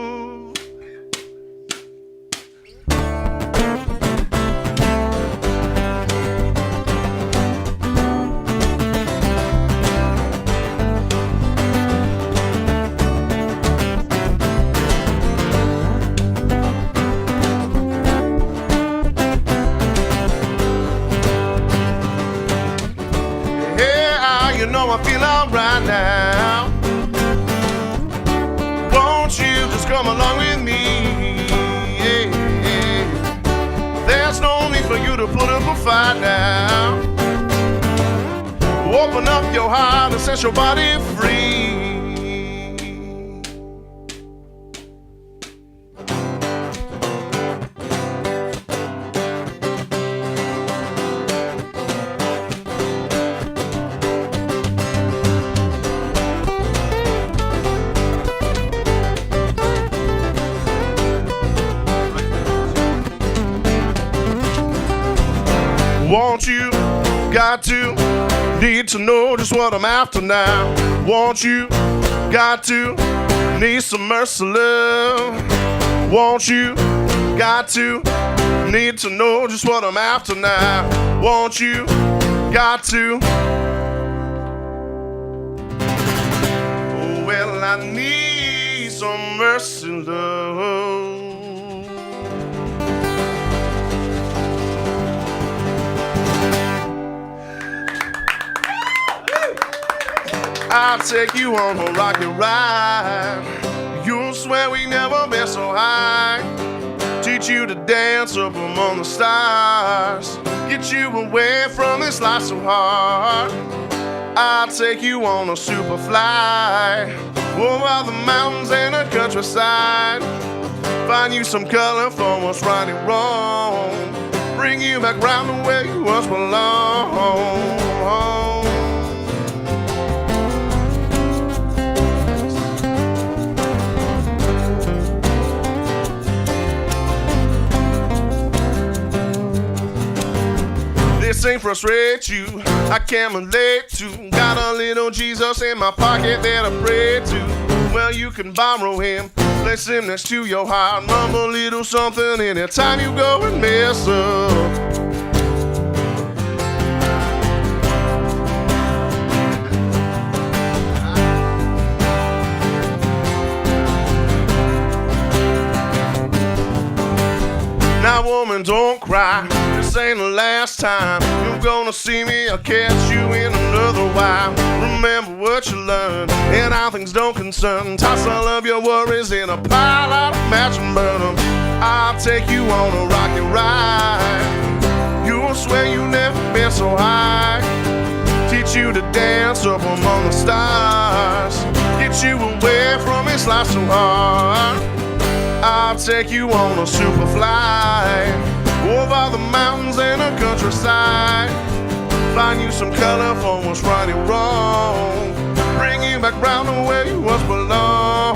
You know I feel alright now. Won't you just come along with me? Yeah, yeah. There's no need for you to put up a fight now. Open up your heart and set your body free. Won't you, got to, need to know just what I'm after now. Won't you, got to, need some mercy, love. Won't you, got to, need to know just what I'm after now. Won't you, got to. Oh, well, I need some mercy, love. I'll take you on a rocky ride. You'll swear we never been so high. Teach you to dance up among the stars. Get you away from this life so hard. I'll take you on a super fly over the mountains and the countryside. Find you some color for what's right and wrong. Bring you back round to where you once belong. This ain't frustrate you, I can relate to. Got a little Jesus in my pocket that I pray to. Well, you can borrow him, place him next to your heart. Mumble a little something anytime you go and mess up. Now, woman, don't cry. This ain't the last time you're gonna see me. I'll catch you in another while. Remember what you learned and how things don't concern. Toss all of your worries in a pile out of match and burn them. I'll take you on a rocky ride. You'll swear you never been so high. Teach you to dance up among the stars. Get you away from this life so hard. I'll take you on a super fly over the mountains and the countryside. Find you some color for what's right and wrong. Bring you back round to where you once belong.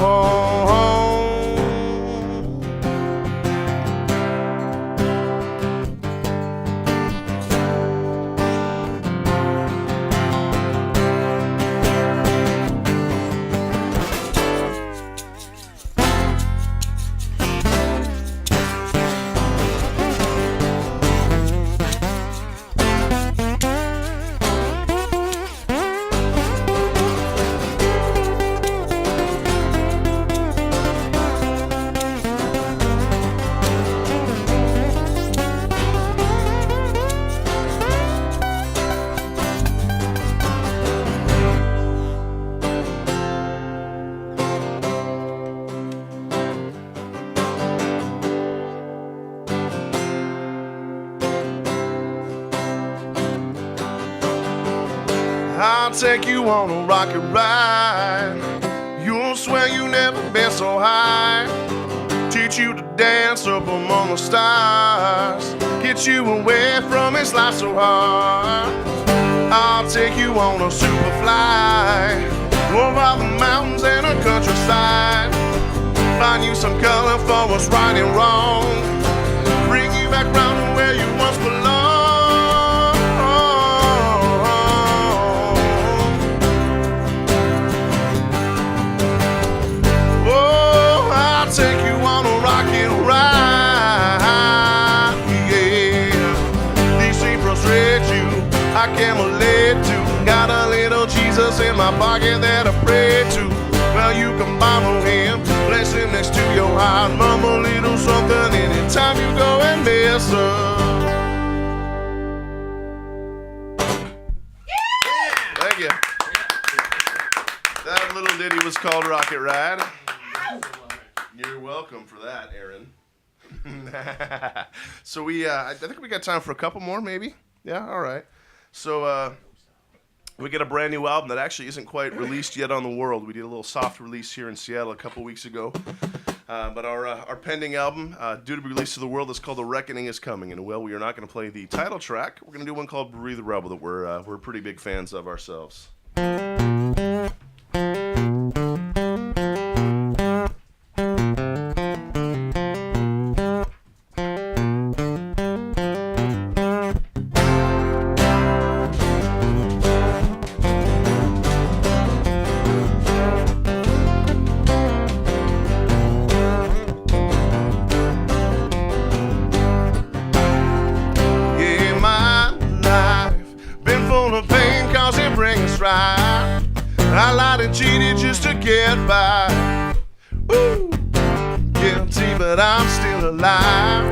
I'll take you on a rocket ride. You'll swear you never been so high. Teach you to dance up among the stars. Get you away from this life so hard. I'll take you on a super fly over the mountains and the countryside. Find you some color for what's right and wrong. Bring you back round to where you once belonged. Oh, I'll take you on a rocket ride. Yeah, these seem frustrate you. I can't relate to. Got a little Jesus in my pocket that I pray to. Well, you can borrow him, place him next to your heart. Mama, a little something anytime you go and mess up. Thank you. That little ditty was called Rocket Ride. You're welcome for that, Aaron. So I think we got time for a couple more, maybe. Yeah, all right. So we get a brand new album that actually isn't quite released yet on the world. We did a little soft release here in Seattle a couple weeks ago. But our pending album, due to be released to the world, is called The Reckoning Is Coming. And well, we are not going to play the title track. We're going to do one called Breathe the Rebel that we're pretty big fans of ourselves. I lied and cheated just to get by. Ooh, guilty, but I'm still alive.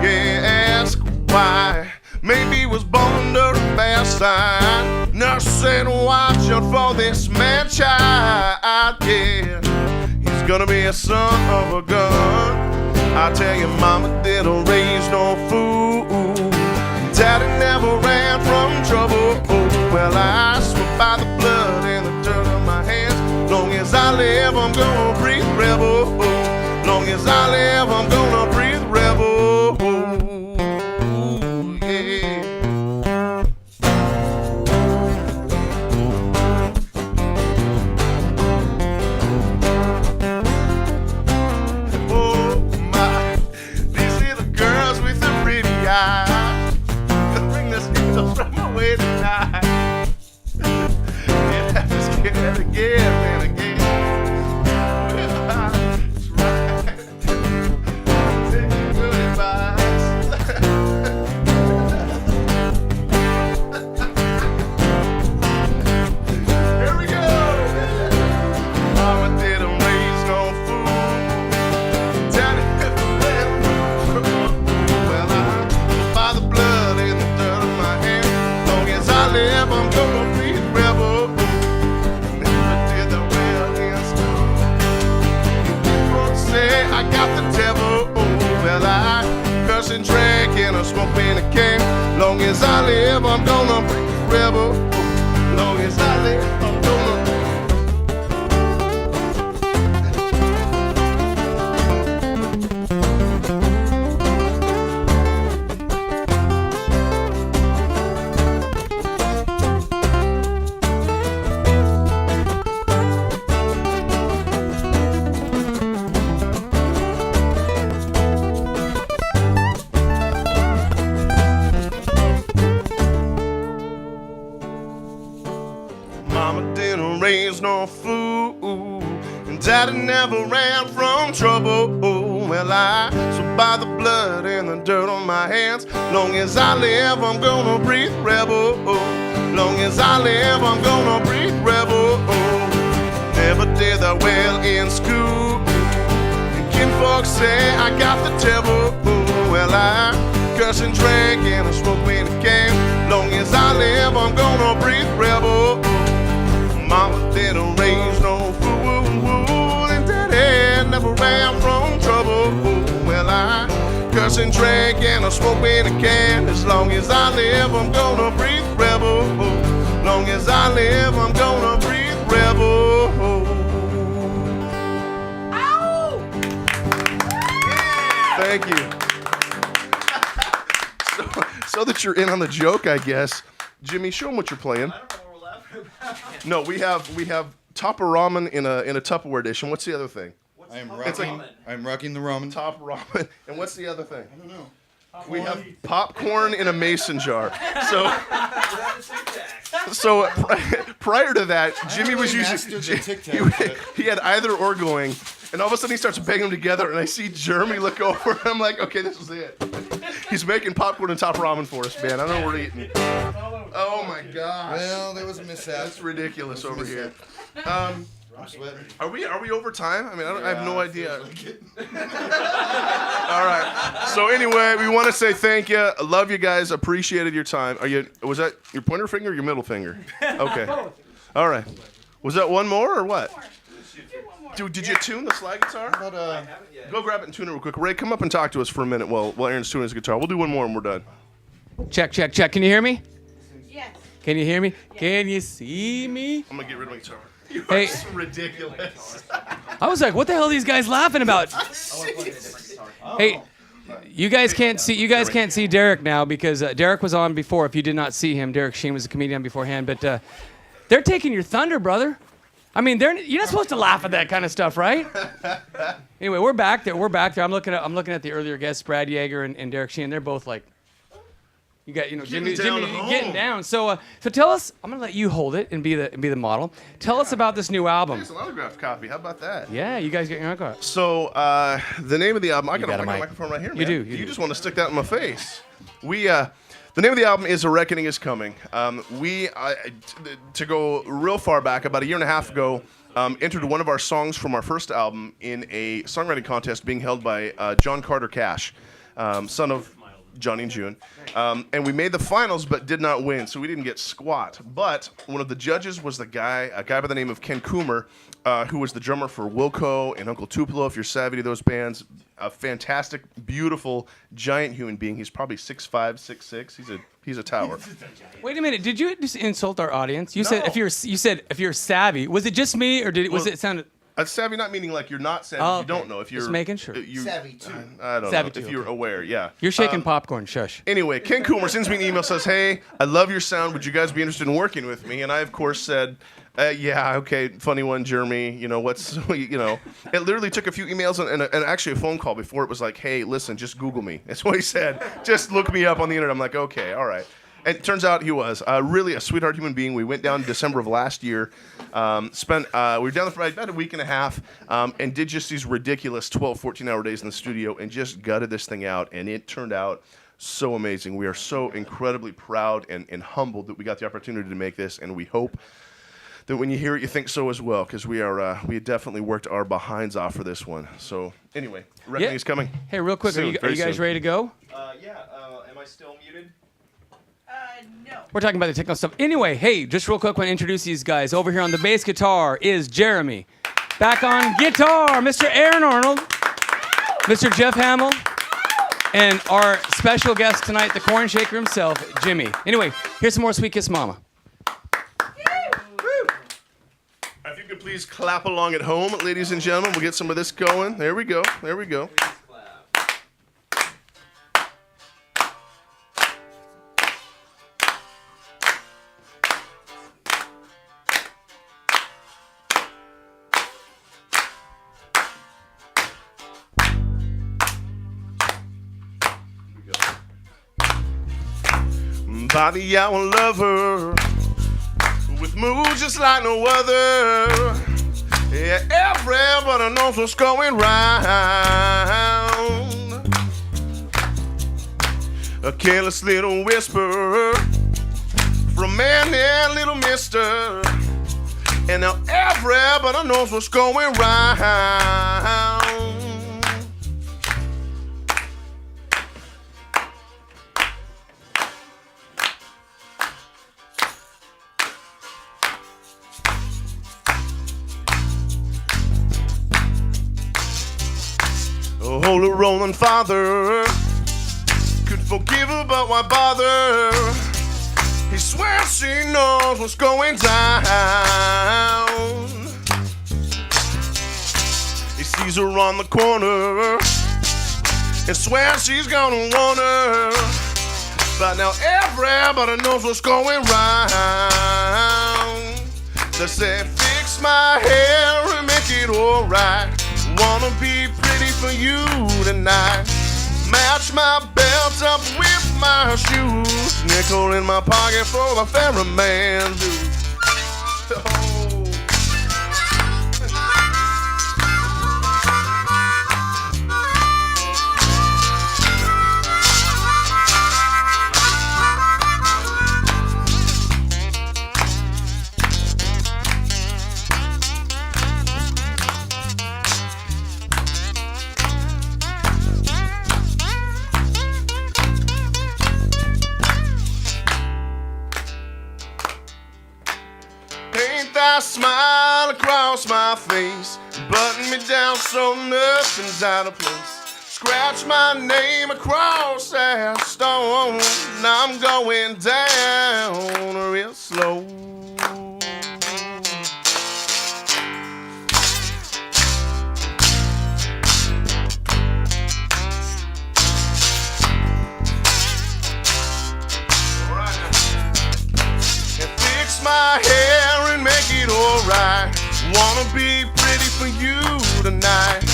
Yeah, ask why. Maybe was born under a bad sign. Nurse said, watch out for this man child. Yeah, he's gonna be a son of a gun. I tell you, mama didn't raise no fool. Daddy never ran from trouble. Oh, well, I swear by the blood and the dirt on my hands. Long as I live, I'm gonna breathe rebel. Oh, long as I live, I'm gonna breathe rebel. Oh, yeah. Oh, my. These little girls with the pretty eyes. From my way tonight. Yeah, I just get it again and again. That's right. Take good advice. Here we go. Mama didn't raise no fool. Daddy never ran from trouble. Well, I by the blood and the dirt on my hands. Long as I live, I'm gonna be a rebel. Never did the well in school. Folks say I got the devil. Oh, well, I curse and drink and I smoke in a can. Long as I live, I'm gonna be a rebel. Long as I live, I'm gonna be. Raised no fool, and Daddy never ran from trouble. Oh, well, I swear by the blood and the dirt on my hands. Long as I live, I'm gonna breathe rebel. Oh, long as I live, I'm gonna breathe rebel. Oh, never did that well in school. And kinfolks say I got the devil. Oh, well, I curse and drink and I smoke in a can. Long as I live, I'm gonna breathe rebel. Mama didn't raise no fool, and Daddy never ran from trouble. Well, I curse and drink and I smoke in a can. As long as I live, I'm gonna breathe rebel. Long as I so that you're in on the joke, I guess. Jimmy, show them what you're playing. I don't know what we're laughing about. No, we have top of ramen in a Tupperware edition. What's the other thing? I'm rocking the ramen. Top ramen. And what's the other thing? I don't know. We have popcorn in a mason jar. So, prior to that, Jimmy was using. He had either or going, and all of a sudden he starts banging them together, and I see Jeremy look over, and I'm like, okay, this is it. He's making popcorn and top ramen for us, man. I don't know what we're eating. Oh my gosh. Well, there was a mishap. That's ridiculous over here. I'm sweating. Are we over time? I mean, I have no idea. All right. So anyway, we want to say thank you. I love you guys. Appreciated your time. Was that your pointer finger or your middle finger? Okay. All right. Was that one more or what? Dude, did you tune the slide guitar? Go grab it and tune it real quick. Ray, come up and talk to us for a minute while Aaron's tuning his guitar. We'll do one more and we're done. Check. Can you hear me? Yes. Can you hear me? Can you see me? I'm gonna get rid of my guitar. Hey, It's ridiculous. I was like, what the hell are these guys laughing about? Hey, you guys can't see Derek now because Derek was on before. If you did not see him, Derek Sheen was a comedian beforehand. But they're taking your thunder, brother. I mean, you're not supposed to laugh at that kind of stuff, right? Anyway, we're back there. I'm looking at the earlier guests, Brad Yaeger and Derek Sheen. They're both like, Jimmy getting down. So tell us. I'm gonna let you hold it and be the model. Tell us about this new album. There's an autographed copy. How about that? Yeah, you guys get your autograph. So the name of the album. I got a mic. microphone right here. You Man. do. You just want to stick that in my face. The name of the album is A Reckoning Is Coming. To go real far back, about a year and a half ago, entered one of our songs from our first album in a songwriting contest being held by John Carter Cash, son of Johnny and June. And we made the finals but did not win, so we didn't get squat. But one of the judges was a guy by the name of Ken Coomer, who was the drummer for Wilco and Uncle Tupelo, if you're savvy to those bands. A fantastic, beautiful, giant human being. He's probably 6'5", 6'6". He's a tower. Wait a minute. Did you just insult our audience? You No. said if you're savvy. Was it just me or was it sound? Savvy not meaning like you're not savvy. Oh, You okay. don't know if you're Just making sure. Savvy, too. I don't Savvy know if too, you're okay. aware. Yeah. You're shaking popcorn. Shush. Anyway, Ken Coomer sends me an email, says, "Hey, I love your sound. Would you guys be interested in working with me?" And I, of course, said, "Yeah, okay, funny one, Jeremy. It literally took a few emails and actually a phone call before it was like, hey, listen, just Google me. That's what he said. Just look me up on the internet. I'm like, okay, all right. And it turns out he was really a sweetheart human being. We went down in December of last year, we were down there for about a week and a half, and did just these ridiculous 12, 14-hour days in the studio and just gutted this thing out, and it turned out so amazing. We are so incredibly proud and humbled that we got the opportunity to make this, and we hope that when you hear it, you think so as well, because we definitely worked our behinds off for this one. So anyway, Reckoning is coming. Hey, real quick, Soon, are you guys soon. ready to go? Am I still muted? No. We're talking about the technical stuff. Anyway, hey, just real quick, I want to introduce these guys. Over here on the bass guitar is Jeremy. Back on guitar, Mr. Aaron Arnold, Mr. Jeff Hamill, and our special guest tonight, the corn shaker himself, Jimmy. Anyway, here's some more Sweetkiss Momma. If you could please clap along at home, ladies and gentlemen, we'll get some of this going. There we go. There we go. By the hour lover, with moves just like no other. Yeah, everybody knows what's going round. A careless little whisper from man and little mister. And now everybody knows what's going round. Holy rolling father could forgive her, but why bother? He swears she knows what's going down. He sees her on the corner and swears she's gonna want her. But now everybody knows what's going round. They say fix my hair and make it alright. Wanna be pretty for you tonight. Match my belt up with my shoes. Nickel in my pocket for the ferryman dude. Oh. I smile across my face, button me down so nothing's out of place. Scratch my name across that stone. Now I'm going down real slow. My hair and make it alright. Wanna be pretty for you tonight.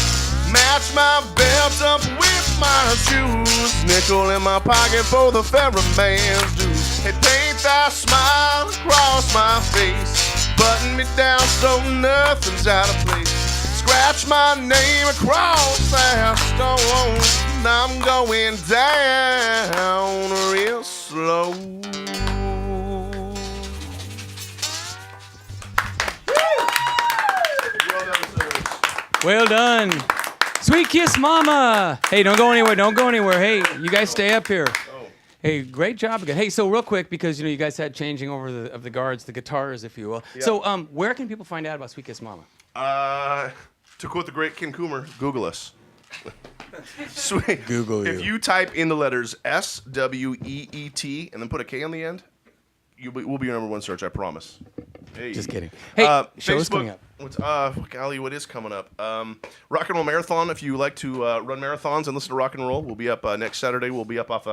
Match my belt up with my shoes. Nickel in my pocket for the ferryman's dues. Hey, paint that smile across my face. Button me down so nothing's out of place. Scratch my name across that stone. Now I'm going down real slow. Well done. Sweetkiss Momma. Hey, don't go anywhere. Don't go anywhere. Hey, you guys stay up here. Hey, great job again. Hey, so real quick, because you guys had changing over the guards, the guitars, if you will. Yeah. So where can people find out about Sweetkiss Momma? To quote the great Ken Coomer, Google us. Sweet. Google you. If you type in the letters SWEET and then put a K on the end, we'll be your number one search, I promise. Hey. Just kidding. Hey, show's Facebook, coming up. Golly, what is coming up? Rock and Roll Marathon. If you like to run marathons and listen to rock and roll, we'll be up next Saturday. We'll be up off,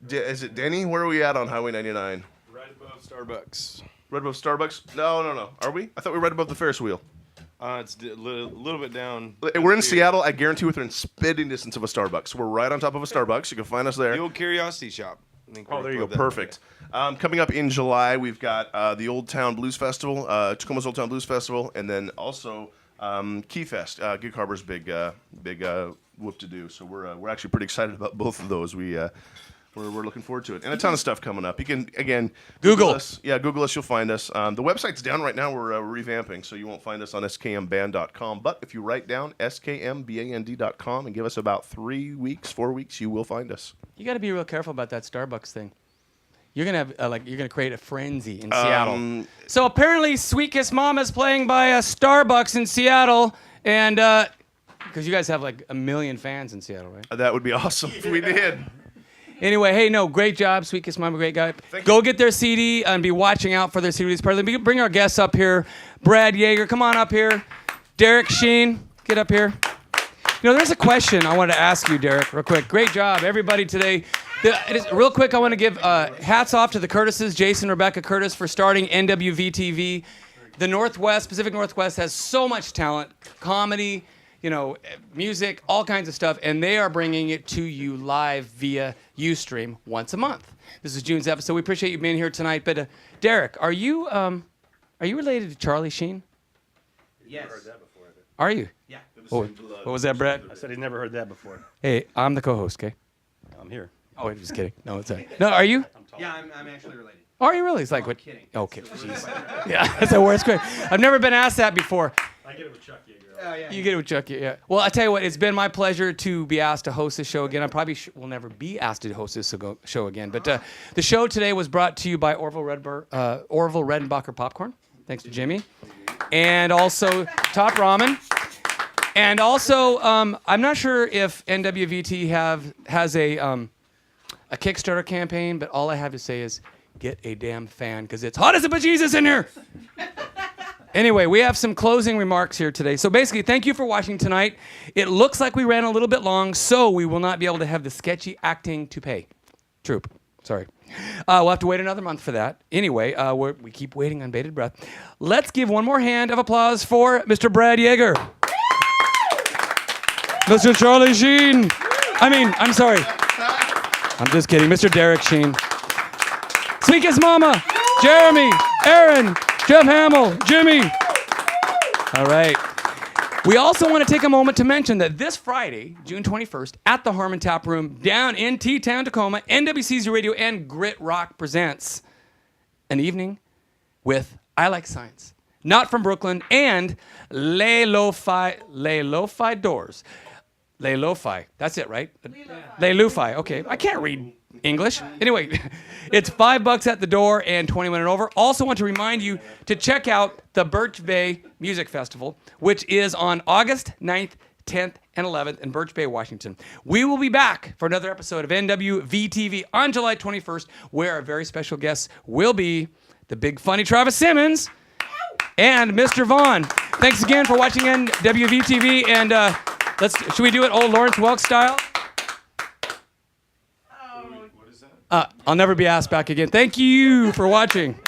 is it Denny? Where are we at on Highway 99? Right above Starbucks. Right above Starbucks? No. Are we? I thought we were right above the Ferris wheel. It's a little bit down. We're in Seattle. I guarantee we're in spitting distance of a Starbucks. We're right on top of a Starbucks. You can find us there. The old Curiosity Shop. Oh, there you go. Perfect. Coming up in July, we've got the Old Town Blues Festival, Tacoma's Old Town Blues Festival, and then also Key Fest, Gig Harbor's big whoop to do. So we're actually pretty excited about both of those. We're looking forward to it, and a ton of stuff coming up. You can again Google us. Yeah, Google us. You'll find us. The website's down right now. We're revamping, so you won't find us on skmband.com. But if you write down skmband.com and give us about 4 weeks, you will find us. You got to be real careful about that Starbucks thing. You're gonna have you're gonna create a frenzy in Seattle. So apparently, Sweetkiss Momma's playing by a Starbucks in Seattle, and because you guys have like 1 million fans in Seattle, right? That would be awesome if we did. Anyway, hey, no, great job, Sweetkiss Momma, great guy. Go get their CD and be watching out for their CD release party. Bring our guests up here. Brad Yaeger, come on up here. Derek Sheen, get up here. There's a question I wanted to ask you, Derek, real quick. Great job, everybody today. Real quick, I want to give hats off to the Curtises, Jason, Rebecca Curtis, for starting NWVTV. The Northwest, Pacific Northwest, has so much talent, comedy, music, all kinds of stuff, and they are bringing it to you live via Ustream once a month. This is June's episode. We appreciate you being here tonight. But Derek, are you related to Charlie Sheen? Yes. Are you? Yeah. What was that, Brad? I said he'd never heard that before. Hey, I'm the co-host, okay? I'm here. Oh, wait, just kidding. No, it's all right. No, are you? Yeah, I'm actually related. Are you really? It's like, I'm what? kidding. Okay, jeez. Yeah, that's the worst question. I've never been asked that before. I get it with Chuck Yeager. Oh, yeah. You get it with Chuck, yeah. Well, I tell you what, it's been my pleasure to be asked to host this show again. I probably will never be asked to host this show again. But the show today was brought to you by Orville Redenbacher Popcorn. Thanks to Jimmy. And also Top Ramen. And also, I'm not sure if NWVT has a Kickstarter campaign, but all I have to say is get a damn fan, because it's hot as a bejesus in here. Anyway, we have some closing remarks here today. So basically, thank you for watching tonight. It looks like we ran a little bit long, so we will not be able to have the sketchy acting to pay. Troop. Sorry. We'll have to wait another month for that. Anyway, we keep waiting on bated breath. Let's give one more hand of applause for Mr. Brad Yaeger. Mr. Charlie Sheen. I'm sorry. I'm just kidding. Mr. Derek Sheen. Sweetkiss Momma. Jeremy. Aaron. Jeff Hamill. Jimmy. All right. We also want to take a moment to mention that this Friday, June 21st, at the Harmon Tap Room down in T-Town, Tacoma, NWCZ Radio and Grit Rock presents an evening with I Like Science, Not From Brooklyn, and Les Lo-Fi Doors. Les Lo-Fi, that's it, right? Les Lo-Fi, okay. I can't read English. Anyway, it's $5 at the door and 21 and over. Also want to remind you to check out the Birch Bay Music Festival, which is on August 9th, 10th, and 11th in Birch Bay, Washington. We will be back for another episode of NWVTV on July 21st, where our very special guests will be the big funny Travis Simmons and Mr. Vaughn. Thanks again for watching NWVTV, and should we do it old Lawrence Welk style? I'll never be asked back again. Thank you for watching.